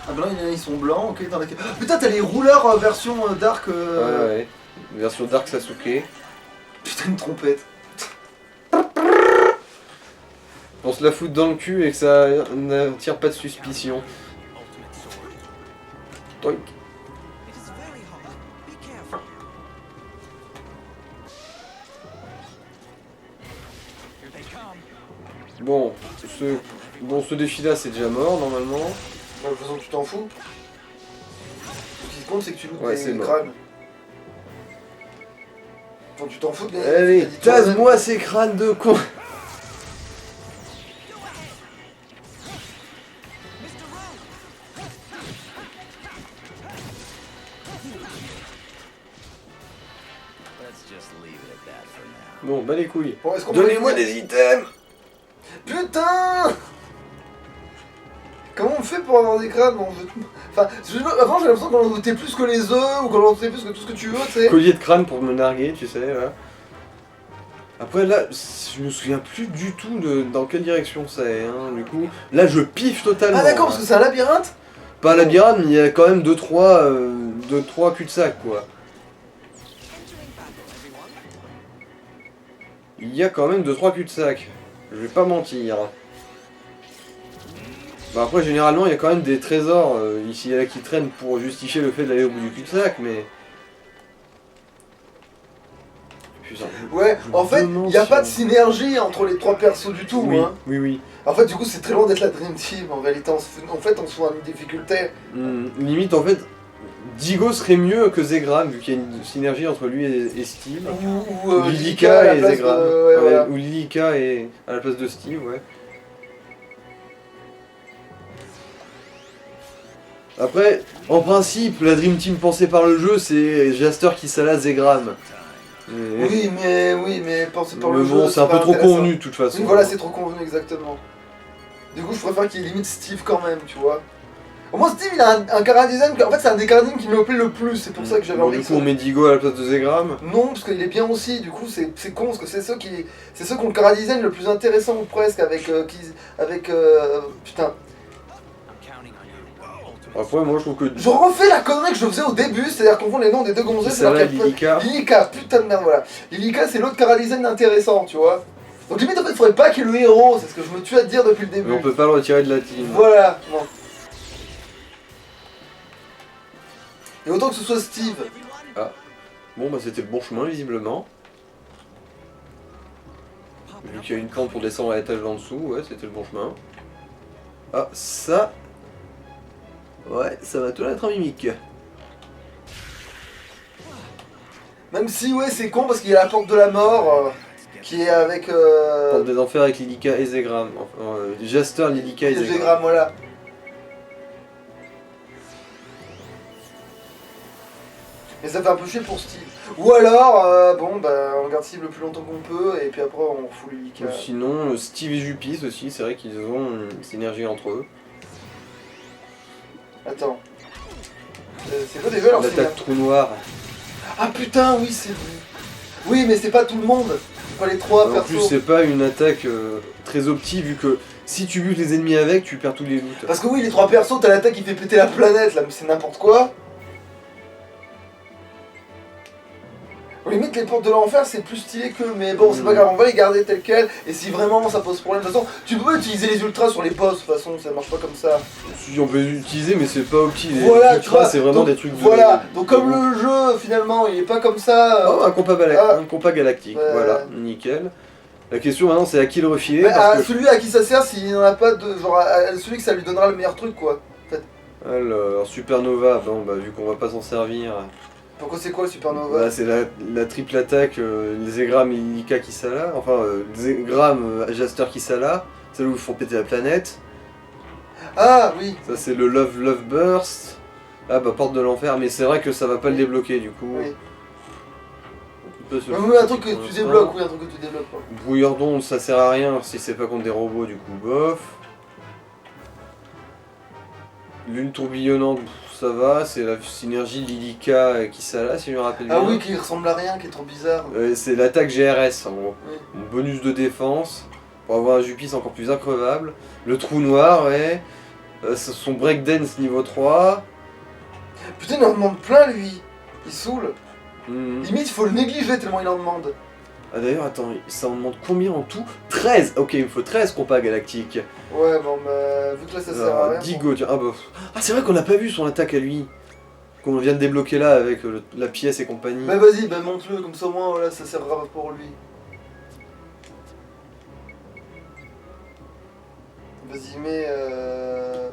Ah bah là, ils sont blancs, ok, dans la... Ah, putain, t'as les rouleurs version dark... Ouais, ouais. Version Dark Sasuke. Putain, une trompette. On se la fout dans le cul et que ça n'attire pas de suspicion. Toink. It is very hot. Be careful. Here they come. Bon, ce défi-là, c'est déjà mort, normalement. Bah, de toute façon, tu t'en fous. Ce qui compte, c'est que tu loupes Ouais, tes c'est mort. crânes. Enfin, tu t'en fous de Allez, tase-moi ces crânes de con. Bon, bah les couilles. Bon, est-ce qu'on Donnez-moi peut- des items. Putain! Comment on fait pour avoir des crânes? Enfin, avant j'ai l'impression qu'on en doutait plus que les œufs ou qu'on en doutait plus que tout ce que tu veux, tu sais. Collier de crâne pour me narguer, tu sais, là. Après là, je me souviens plus du tout de dans quelle direction c'est, hein, du coup. Là je piffe totalement. Ah d'accord, hein. parce que c'est un labyrinthe? Pas un labyrinthe, mais il y a quand même 2-3 cul-de-sac, quoi. Il y a quand même 2-3 cul-de-sac. Je vais pas mentir. Bah après, généralement, il y a quand même des trésors ici et là qui traînent pour justifier le fait d'aller au bout du cul-de-sac, mais... Putain. Ouais, Je en fait, demande il n'y a si pas on- de synergie entre les trois persos du tout, Oui, hein. oui, oui. En fait, du coup, c'est très loin d'être la Dream Team, en réalité. En fait, on se voit une difficulté. Limite, en fait, Digo serait mieux que Zegram, vu qu'il y a une synergie entre lui et Steve. Ou Lilika à la et place Zegram. de- ouais, voilà. Ou Lilika est à la place de Steve, ouais. Après, en principe, la Dream Team pensée par le jeu, c'est Jaster, Kisala, Zegram. Mais... Oui, mais pensez par Mais le bon, jeu. c'est un peu pas trop intéressant. convenu de toute façon. Oui, voilà, c'est trop convenu, exactement. Du coup, je préfère qu'il limite Steve quand même, tu vois. Au moins, Steve, il a un chara design. En fait, c'est un des chara design qui me plaît le plus. C'est pour ça que j'avais Bon, envie du que coup, on met Digo à la place de Zegram. Non, parce qu'il est bien aussi, du coup c'est con, parce que c'est ceux qui ont le chara design le plus intéressant ou presque avec putain. Après, moi, je trouve que Je refais la connerie que je faisais au début, c'est-à-dire qu'on confond les noms des deux gonzesses. Kisala alors et qu'elles- Lilika. Lilika, putain de merde, voilà. Lilika c'est l'autre chara design intéressant, tu vois. Donc limite en fait il faudrait pas qu'il y ait le héros, c'est ce que je me tue à te dire depuis le début. Mais on peut pas le retirer de la team. Voilà, bon. Et autant que ce soit Steve. Bon, bah, c'était le bon chemin, visiblement. Vu qu'il y a une pente pour descendre à l'étage d'en dessous, ouais, c'était le bon chemin. Ah, ça... Ouais, ça va tout être un mimique. Même si ouais c'est con parce qu'il y a la porte de la mort qui est avec Porte des enfers avec Lilika et Zegram. Enfin, Jaster, Lilika et Zegram. Zegram, voilà. Mais ça fait un peu chier pour Steve. Ou alors, bon, bah, on garde Steve le plus longtemps qu'on peut, et puis après on refoule Lilika. Ou sinon, Steve et Jupis aussi, c'est vrai qu'ils ont une synergie entre eux. Attends. C'est quoi déjà leur L'attaque signal trou noir. Ah putain, oui, c'est vrai. Oui, mais c'est pas tout le monde. C'est pas les trois En persos. plus, c'est pas une attaque très optique, vu que si tu butes les ennemis avec, tu perds tous les loots. Parce que oui, les trois persos, t'as l'attaque qui fait péter la planète, là, mais c'est n'importe quoi. Au limite, les portes de l'enfer, c'est plus stylé qu'eux, mais bon, c'est pas grave, on va les garder telles quelles, et si vraiment ça pose problème, de toute façon, tu peux utiliser les ultras sur les boss, de toute façon, ça marche pas comme ça. Si on peut les utiliser, mais c'est pas optique. Les Voilà, tu ultras, vois, c'est vraiment donc, des trucs de... Voilà, donc comme de- le jeu, finalement, il est pas comme ça... Oh, un compas, Ah. un compas galactique, Ouais. voilà, nickel. La question maintenant, c'est à qui le refiler, Mais parce à que... celui à qui ça sert, s'il n'en a pas de... Genre, à celui que ça lui donnera le meilleur truc, quoi. Alors, Supernova, bon, bah, vu qu'on va pas s'en servir... Pourquoi c'est quoi le Supernova? Voilà, c'est la triple attaque, les Zegram et Lilika Kisala, enfin, Zegram, Jaster Kisala, celle où ils font péter la planète. Ah, oui. Ça, c'est le Love Burst. Ah, bah, porte de l'enfer, mais c'est vrai que ça va pas le débloquer, du coup. Oui. On peut se Mais le oui, un faire truc que pour tu l'instant. débloques, oui, un truc que tu débloques, quoi. Brouilleur d'onde, ça sert à rien si c'est pas contre des robots, du coup, bof. Lune tourbillonnante, pff, ça va, c'est la synergie Lilika et Kisala, si je me rappelle bien. Ah oui, qui ressemble à rien, qui est trop bizarre. C'est l'attaque GRS, en gros. Oui. Un bonus de défense, pour avoir un Jupis encore plus increvable. Le trou noir, ouais. Son breakdance niveau 3. Putain, il en demande plein, lui. Il saoule. Mhm. Limite, il faut le négliger tellement il en demande. Ah d'ailleurs, attends, ça en demande combien en tout? 13. Ok, il me faut 13 compas galactiques. Ouais, bon, bah, vu que là, ça sert à Alors, rien. Digo, tiens, ah bah... Ah, c'est vrai qu'on n'a pas vu son attaque à lui. Qu'on vient de débloquer là avec la pièce et compagnie. Bah, vas-y, bah, monte-le, comme ça, au moins, voilà, ça servira pour lui. Vas-y, mais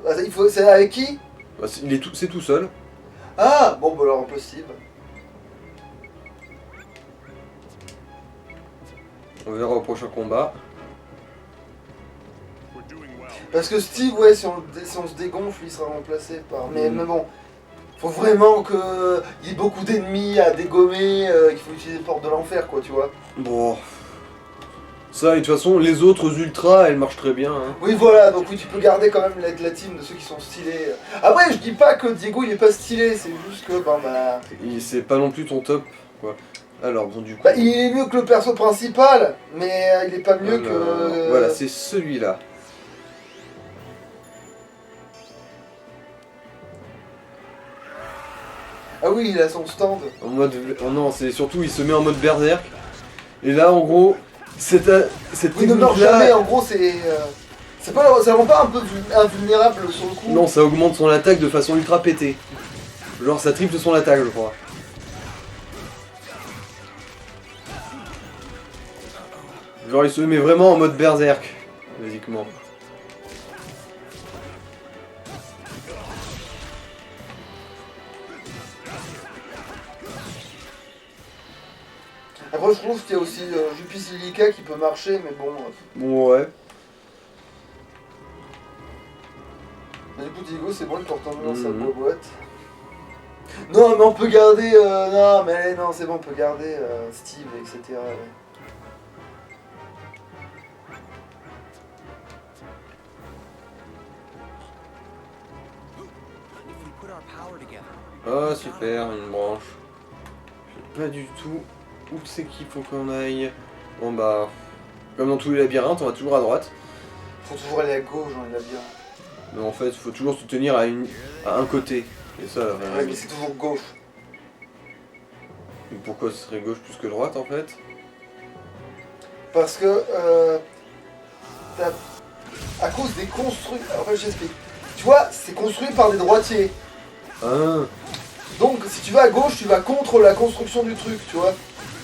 Ah, il faut... C'est avec qui? Bah, c'est tout seul. Ah, bon, bah, alors, impossible. On verra au prochain combat. Parce que Steve, ouais, si on se dégonfle, il sera remplacé par... Mais bon, Faut vraiment qu'il y ait beaucoup d'ennemis à dégommer, qu'il faut utiliser les portes de l'enfer, quoi, tu vois. Bon. Ça, et de toute façon, les autres ultras, elles marchent très bien. Hein. Oui, voilà, donc oui, tu peux garder quand même la team de ceux qui sont stylés. Après, je dis pas que Diego, il est pas stylé, c'est juste que, C'est pas non plus ton top, quoi. Alors, bon, du coup... il est mieux que le perso principal, mais il est pas mieux que... Voilà, c'est celui-là. Ah oui, il a son stand. En mode... Oh non, c'est surtout, il se met en mode berserk. Et là, en gros, cette Oui, ne meurs technique-là... jamais, en gros, c'est... ça rend pas un peu invulnérable sur le coup. Non, ça augmente son attaque de façon ultra pétée. Genre, ça triple son attaque, je crois. Genre, il se met vraiment en mode berserk, basiquement. Après, je trouve qu'il y a aussi Jupis Lilica qui peut marcher, mais bon... Bon, ouais. Du coup, Diego, c'est bon, il porte en dans sa boîte. Non, mais on peut garder... non, c'est bon, on peut garder Steve, etc. Ouais. If we put our power together. Ah, super, une branche. Je sais pas du tout où c'est qu'il faut qu'on aille. Bon, bah... Comme dans tous les labyrinthes, on va toujours à droite. Faut toujours aller à gauche dans les labyrinthes. Mais en fait, il faut toujours se tenir à un côté. Et ça, Ouais, mais c'est toujours gauche. Et pourquoi ce serait gauche plus que droite, en fait? Parce que... à cause des construits... Enfin, j'explique. Tu vois, c'est construit par des droitiers. Ah. Donc, si tu vas à gauche, tu vas contre la construction du truc, tu vois.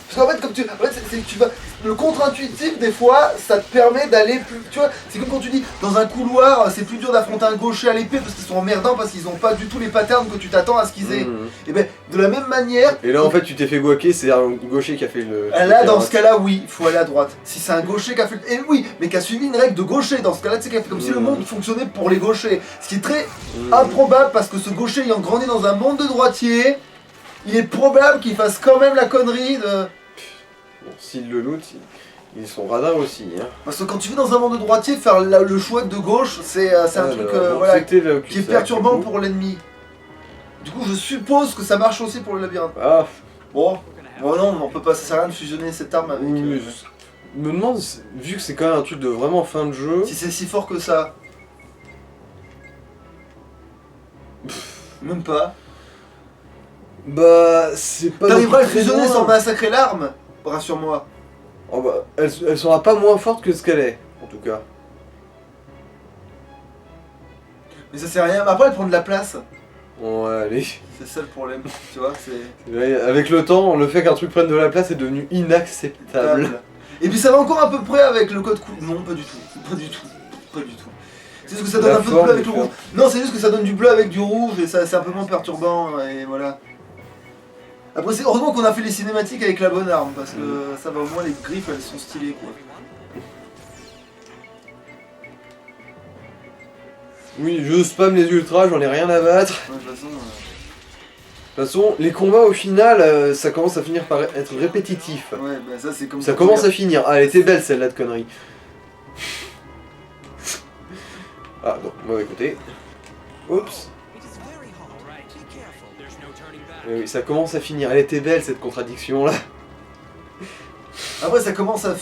Parce qu'en fait, comme tu... En fait, c'est que tu vas... Le contre-intuitif, des fois, ça te permet d'aller plus... Tu vois, c'est comme quand tu dis, dans un couloir, c'est plus dur d'affronter un gaucher à l'épée parce qu'ils sont emmerdants, parce qu'ils ont pas du tout les patterns que tu t'attends à ce qu'ils aient. Et ben, de la même manière... Et là, en fait, tu t'es fait guaquer, c'est un gaucher qui a fait le... Là, dans ce cas-là, oui, il faut aller à droite. Si c'est un gaucher qui a fait... Et oui, mais qui a suivi une règle de gaucher, dans ce cas-là, tu sais, qui a fait comme si le monde fonctionnait pour les gauchers. Ce qui est très improbable, parce que ce gaucher ayant grandi dans un monde de droitiers, il est probable qu'il fasse quand même la connerie de... Bon, s'il le loot, ils sont radins aussi. Hein. Parce que quand tu vis dans un monde de droitier, faire le choix de gauche, c'est un truc voilà, qui est perturbant pour l'ennemi. Du coup, je suppose que ça marche aussi pour le labyrinthe. Ah. Bon non, on peut pas, ça sert à rien de fusionner cette arme avec... Je me demande, vu que c'est quand même un truc de vraiment fin de jeu... Si c'est si fort que ça. Même pas. Bah, c'est pas... T'arriveras à le fusionner sans massacrer l'arme? Rassure-moi. Oh bah, elle sera pas moins forte que ce qu'elle est, en tout cas. Mais ça sert à rien, mais après elle prend de la place. Ouais, allez. C'est ça le problème, tu vois, c'est... Avec le temps, le fait qu'un truc prenne de la place est devenu inacceptable. Et puis ça va encore à peu près avec le code couleur. Non, pas du tout. Pas du tout. Pas du tout. C'est juste que ça donne un peu de bleu avec le rouge. Non, c'est juste que ça donne du bleu avec du rouge et ça c'est un peu moins perturbant et voilà. Après, c'est heureusement qu'on a fait les cinématiques avec la bonne arme parce que ça va au moins, les griffes elles sont stylées quoi. Oui, je spam les ultras, j'en ai rien à battre. Ouais, de toute façon, les combats au final, ça commence à finir par être répétitif. Ouais, bah ça c'est comme ça commence à finir. Ah, elle était belle celle-là de connerie. Ah, bon, mauvais côté. Oups. Oui, ça commence à finir. Elle était belle cette contradiction là. Après, ça commence à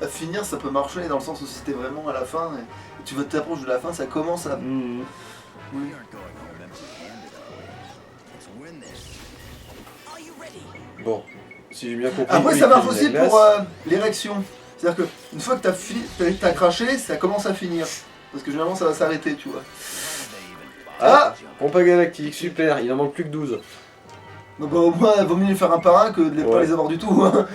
finir, ça peut marcher dans le sens où si t'es vraiment à la fin et tu veux t'approcher de la fin, ça commence à. Oui. Bon, si j'ai bien compris. Après, ça marche aussi pour l'érection. C'est-à-dire que une fois que t'as craché, ça commence à finir. Parce que généralement, ça va s'arrêter, tu vois. Ah, Pompa galactique, super, il en manque plus que 12. Donc bah, au moins, il vaut mieux les faire un par un que de ne pas les avoir du tout. Hein.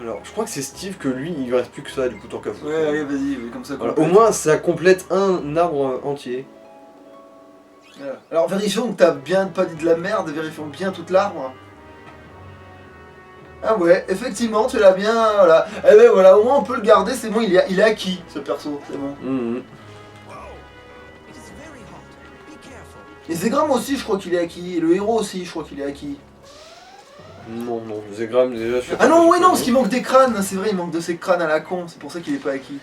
Alors, je crois que c'est Steve que lui, il lui reste plus que ça, du coup, tant qu'à foutre. Ouais, allez, vas-y, comme ça. Voilà, au moins, ça complète un arbre entier. Voilà. Alors, vérifions que t'as bien pas dit de la merde, vérifions bien toute l'arbre. Ah ouais, effectivement, tu l'as bien, voilà. Eh ben voilà, au moins on peut le garder, c'est bon, il est acquis, ce perso, c'est bon. Et Zegram aussi, je crois qu'il est acquis. Et le héros aussi, je crois qu'il est acquis. Non, Zegram déjà sur... Ah non, oui, non, parce qu'il manque des crânes. C'est vrai, il manque de ces crânes à la con. C'est pour ça qu'il est pas acquis.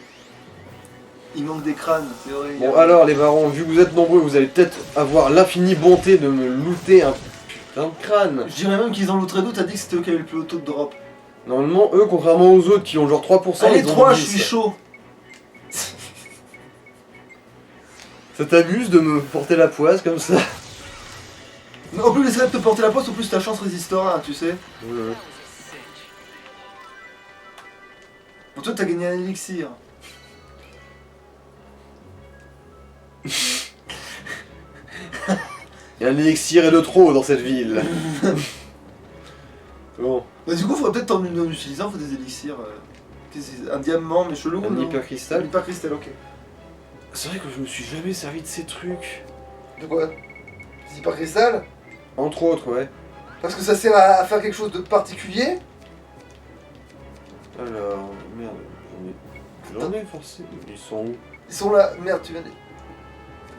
Il manque des crânes, c'est vrai. Bon alors les barons, vu que vous êtes nombreux, vous allez peut-être avoir l'infinie bonté de me looter un putain de crâne. Je dirais même qu'ils en looteraient d'autres, t'as dit que c'était eux qui avaient le plus haut taux de drop. Normalement, eux, contrairement aux autres qui ont genre 3%, Allez, ils ont 3, je 10. suis chaud. Ça t'amuse de me porter la poisse comme ça? En plus, j'essaierai de te porter la poisse, au plus ta chance résistera, tu sais. Ouais. Pour toi, t'as gagné un élixir. Il y a un élixir et de trop dans cette ville. Bon, Bah, du coup, faudrait peut-être en utiliser, faut des élixirs. Un diamant, mais chelou. un non hypercristal. Un hypercristal, ok. C'est vrai que je me suis jamais servi de ces trucs. De quoi? Des hypercristal? Entre autres, ouais. Parce que ça sert à faire quelque chose de particulier? Alors, merde, j'en ai forcément. Ils sont où? Ils sont là. Merde, tu viens de...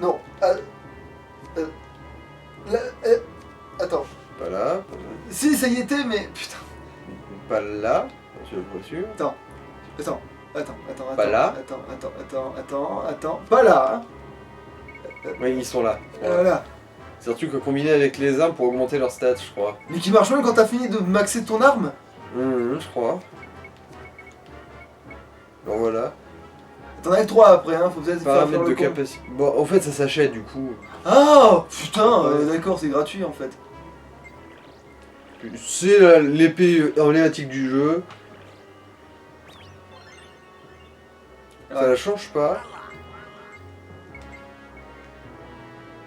Non. Là, attends. Pas là, Si, ça y était, mais... Putain. pas là, je le vois sûr. Attends. Pas là. Attends. Pas là, hein. Oui, ils sont là. Voilà. C'est un truc à combiner avec les armes pour augmenter leurs stats, je crois. Mais qui marche même quand t'as fini de maxer ton arme? Je crois. Bon voilà. T'en as que 3 après, hein. Faut peut-être faire Paramètres le de con. capacité. Bon, en fait, ça s'achète du coup. Ah putain, Ouais. d'accord, c'est gratuit en fait. C'est l'épée emblématique du jeu. Ça la change pas.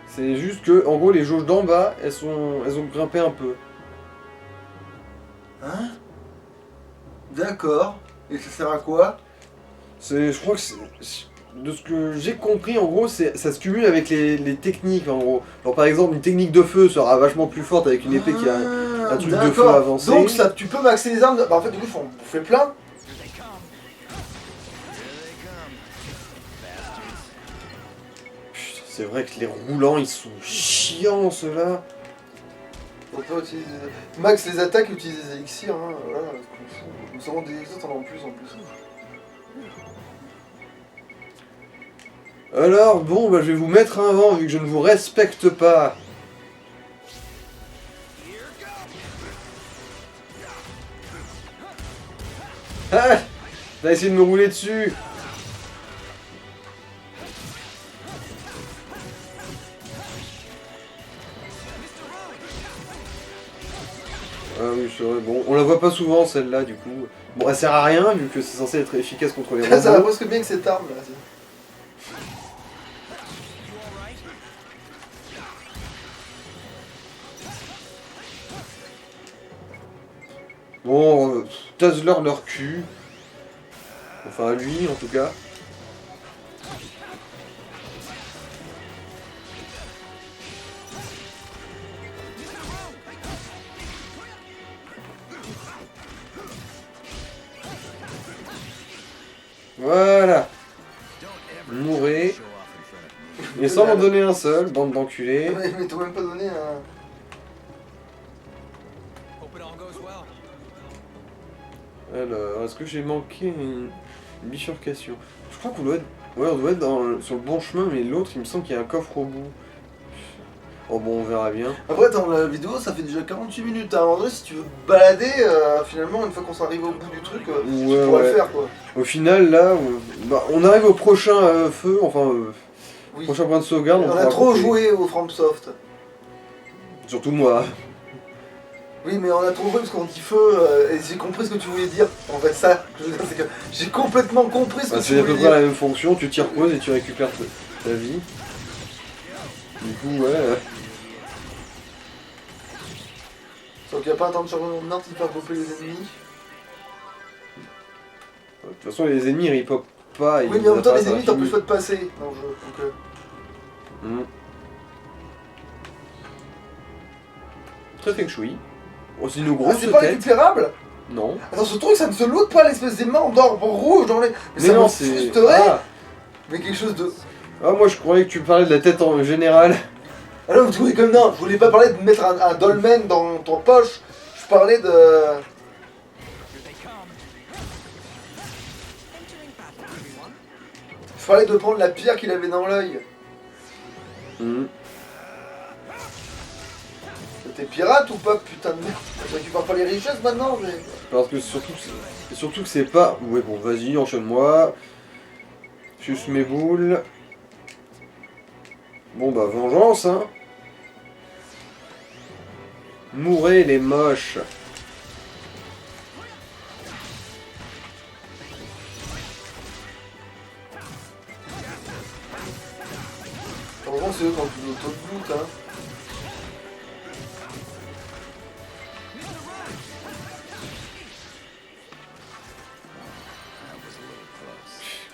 C'est juste que, en gros, les jauges d'en bas, elles ont grimpé un peu. Hein? D'accord. Et ça sert à quoi? Je crois que de ce que j'ai compris, en gros, ça se cumule avec les techniques, en gros. Alors, par exemple, une technique de feu sera vachement plus forte avec une épée qui a un truc de feu d'accord. avancé. Donc ça, tu peux maxer les armes. Bah en fait, du coup, faut en bouffer plein. Putain, c'est vrai que les roulants, ils sont chiants, ceux-là. Faut pas utiliser... Max les attaques et utilise des élixirs, hein. Voilà, nous savons des élixirs, t'en as en plus. Alors, bon, bah, je vais vous mettre un vent, vu que je ne vous respecte pas. Ah! T'as essayé de me rouler dessus. Ah oui, c'est vrai. Bon, on la voit pas souvent celle-là du coup. Bon, elle sert à rien vu que c'est censé être efficace contre les Ça va robots. presque bien que cette arme là. Bon, tase-leur leur cul. Enfin, lui en tout cas. Voilà. Mourez. Et sans m'en donner un seul, bande d'enculés. Mais t'as même pas donné un... Hope it all goes well. Alors, est-ce que j'ai manqué une bifurcation? Je crois qu'on doit être... Ouais, on doit être sur le bon chemin, mais l'autre, il me semble qu'il y a un coffre au bout. Oh bon, on verra bien. Après, dans la vidéo, ça fait déjà 48 minutes. À un moment donné, si tu veux te balader, finalement, une fois qu'on s'arrive au bout du truc, tu Ouais, pourras ouais. le faire, quoi. Au final, là, on arrive au prochain feu, enfin, Oui. prochain point de sauvegarde. On a pourra trop couper. joué au FromSoft. Surtout moi. Oui, mais on a trop joué parce qu'on dit feu, et j'ai compris ce que tu voulais dire. En fait, ça, que je veux dire, c'est que j'ai complètement compris ce que Bah, tu c'est à peu voulais près dire. la même fonction, tu tires pause et tu récupères ta vie. Du coup, ouais. Donc, il n'y a pas un temps de chargement de nards qui faire popper les ennemis. De toute façon, les ennemis, ils ripopent pas. Oui, mais en même temps, les ennemis, t'as plus le choix de passer dans le jeu. Donc, Très feng shui. Aussi nos Ah, grosses c'est pas têtes. récupérable? Non. Attends, ce truc, ça ne se loot pas, l'espèce d'aimant d'orbe rouge dans les... Mais ça non, me c'est. frustrerait, Ah. mais quelque chose de... Ah, moi je croyais que tu parlais de la tête en général. Ah non, oui, comme non, je voulais pas parler de mettre un dolmen dans ton poche. Je parlais de... Here they come. Entering battle, everyone. Je parlais de prendre la pierre qu'il avait dans l'œil. Mhm. T'es pirate ou pas, putain de merde? Tu récupères pas les richesses maintenant mais... Parce que surtout que c'est pas... Ouais bon, vas-y, enchaîne-moi. Suce mes boules. Bon bah, vengeance, hein. Mourez les moches. Heureusement c'est eux qui ont plus d'auto-loot, hein.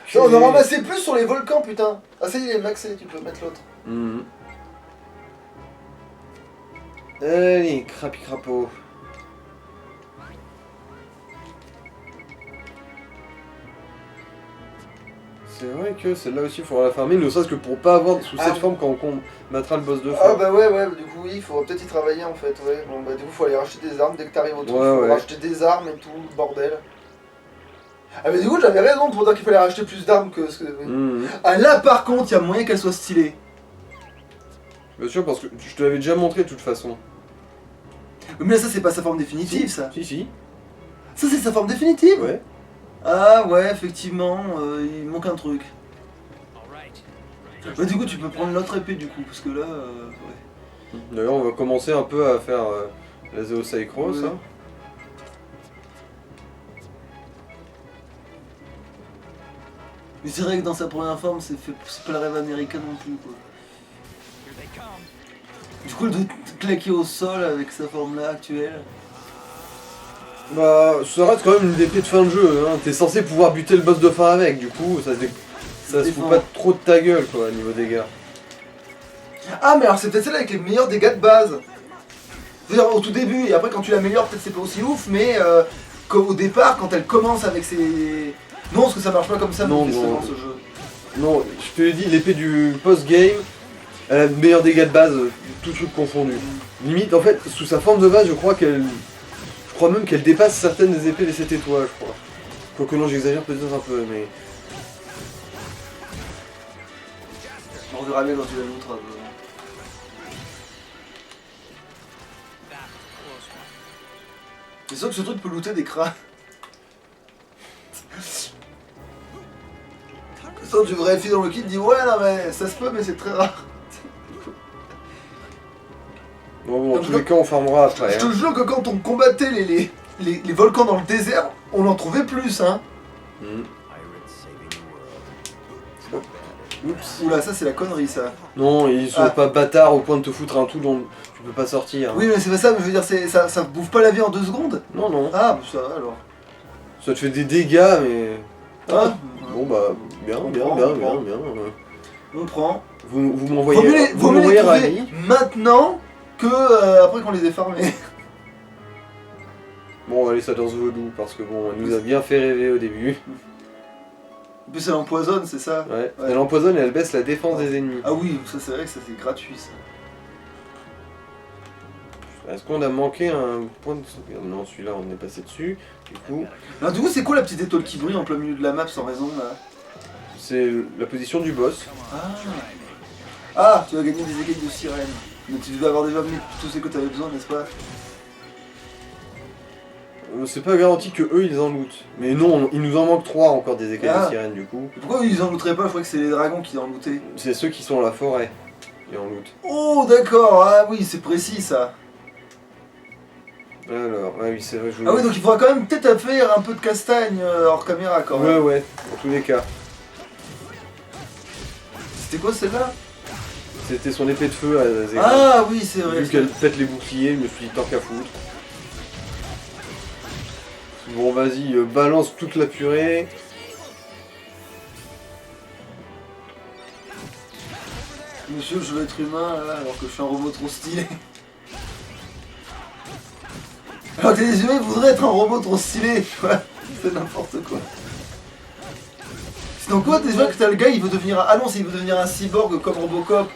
Putain, on en ramassé plus sur les volcans, putain. Ah ça y est, il est maxé, tu peux mettre l'autre. Mhm. Allez, crapi crapaud. C'est vrai que celle-là aussi il faudra la farmer, ne serait-ce que pour pas avoir sous Ah. cette forme quand on combattra le boss de Ah fin. bah ouais, du coup oui, il faudra peut-être y travailler en fait, ouais. Bon bah du coup faut aller racheter des armes dès que t'arrives au truc, Ouais, faut ouais. racheter des armes et tout, le bordel. Ah mais du coup j'avais raison pour dire qu'il fallait racheter plus d'armes que ce que... Mhm. Ah là par contre, il y a moyen qu'elle soit stylée. Bien sûr, parce que je te l'avais déjà montré de toute façon. Mais là ça c'est pas sa forme définitive ça. Si, si. Ça c'est sa forme définitive. Ouais. Ah ouais, effectivement, il manque un truc. All right. Bah du coup tu peux prendre l'autre épée du coup, parce que là... ouais. D'ailleurs, on va commencer un peu à faire la Zeus Cycros. Ouais. Hein. Mais c'est vrai que dans sa première forme, c'est pas le rêve américain non plus quoi. Here they come. Du coup, de claquer au sol avec sa forme là actuelle. Bah, ça reste quand même une épée de fin de jeu. Hein. T'es censé pouvoir buter le boss de fin avec, du coup, ça se défend. fout pas trop de ta gueule quoi, au niveau dégâts. Ah, mais alors c'est peut-être celle avec les meilleurs dégâts de base. C'est-à-dire au tout début, et après quand tu l'améliores, peut-être c'est pas aussi ouf, mais comme au départ, quand elle commence avec ses. Non, parce que ça marche pas comme ça, Non, manifestement, non. ce jeu. Non, je te l'ai dit, l'épée du post-game, elle a le meilleur dégâts de base, tout truc confondu. Limite, en fait, sous sa forme de base, je crois même qu'elle dépasse certaines des épées des 7 étoiles, je crois. Quoique non, j'exagère peut-être un peu, mais... On verra bien quand tu la montreras. That was a close one. C'est sûr que ce truc peut looter des crânes. Quand tu vérifies dans le kit, dis ouais, non mais ça se peut, mais c'est très rare. Bon, dans tous les cas, on farmera après. Je te Hein. jure que quand on combattait les volcans dans le désert, on en trouvait plus, hein. Mhm. Oups. Oula, ça c'est la connerie ça. Non, ils sont Ah. pas bâtards au point de te foutre un trou dont tu peux pas sortir. Hein. Oui, mais c'est pas ça, mais je veux dire, ça bouffe pas la vie en 2 secondes. Non, non. Ah, bah ça va alors. Ça te fait des dégâts, mais... Ah, Bon bah, bien. on prend. Vous Vaut m'envoyez mieux les, vous vaut mieux les m'envoyez trouver Rami. maintenant que après qu'on les ait farmés. Bon, on va aller ça dans ce vaudou, parce que bon, elle nous a bien fait rêver au début. En plus, elle empoisonne, c'est ça. Ouais. Ouais. Elle empoisonne et elle baisse la défense des ennemis. Ah oui, ça c'est vrai que ça c'est gratuit ça. Est-ce qu'on a manqué un point de sauvegarde? Non, celui-là, on est passé dessus. Du coup, Alors, du coup, c'est quoi la petite étoile qui brille en plein milieu de la map sans raison là? c'est la position du boss. Ah, tu vas gagner des écailles de sirène. Mais tu devais avoir déjà mis tous ceux que tu avais besoin, n'est-ce pas? C'est pas garanti que eux ils en lootent. Mais non, il nous en manque 3 encore des écailles Ah. de sirène du coup. Et pourquoi ils en looteraient pas? Je crois que c'est les dragons qui en lootaient. C'est ceux qui sont dans la forêt et en loot. Oh, d'accord, ah oui, c'est précis ça. Alors, ouais, oui, c'est vrai, je Ah oui, donc il faudra quand même peut-être faire un peu de castagne hors caméra quand même. Ouais, dans tous les cas. C'était quoi celle-là? C'était son épée de feu à Zéro. Ah oui, c'est vrai. Vu qu'elle pète les boucliers, je me suis dit tant qu'à foutre. Bon, vas-y, balance toute la purée. Monsieur, je veux être humain là, alors que je suis un robot trop stylé. Alors que les humains voudraient être un robot trop stylé, tu vois. C'est n'importe quoi. Sinon quoi, déjà que t'as le gars, il veut devenir... Ah non, il veut devenir un cyborg comme Robocop.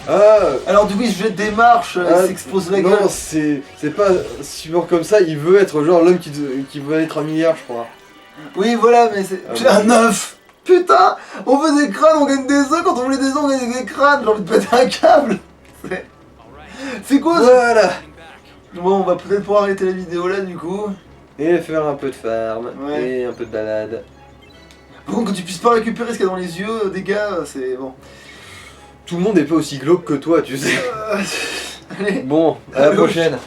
Ah, Alors oui, je jette des marches, ah, il s'expose la gueule. non, c'est pas super comme ça. Il veut être genre l'homme qui veut être un milliard, je crois. Oui, voilà, mais c'est... Ah J'ai bon. un œuf. Putain, on veut des crânes, on gagne des œufs, quand on voulait des œufs, on gagne des crânes. J'ai envie de péter un câble. C'est quoi ça? Voilà. Bon, on va peut-être pouvoir arrêter la vidéo là, du coup. Et faire un peu de farm Ouais. et un peu de balade. Bon, que tu puisses pas récupérer ce qu'il y a dans les yeux des gars, c'est bon. Tout le monde est pas aussi glauque que toi, tu sais. Allez. Bon, à la Allô. prochaine.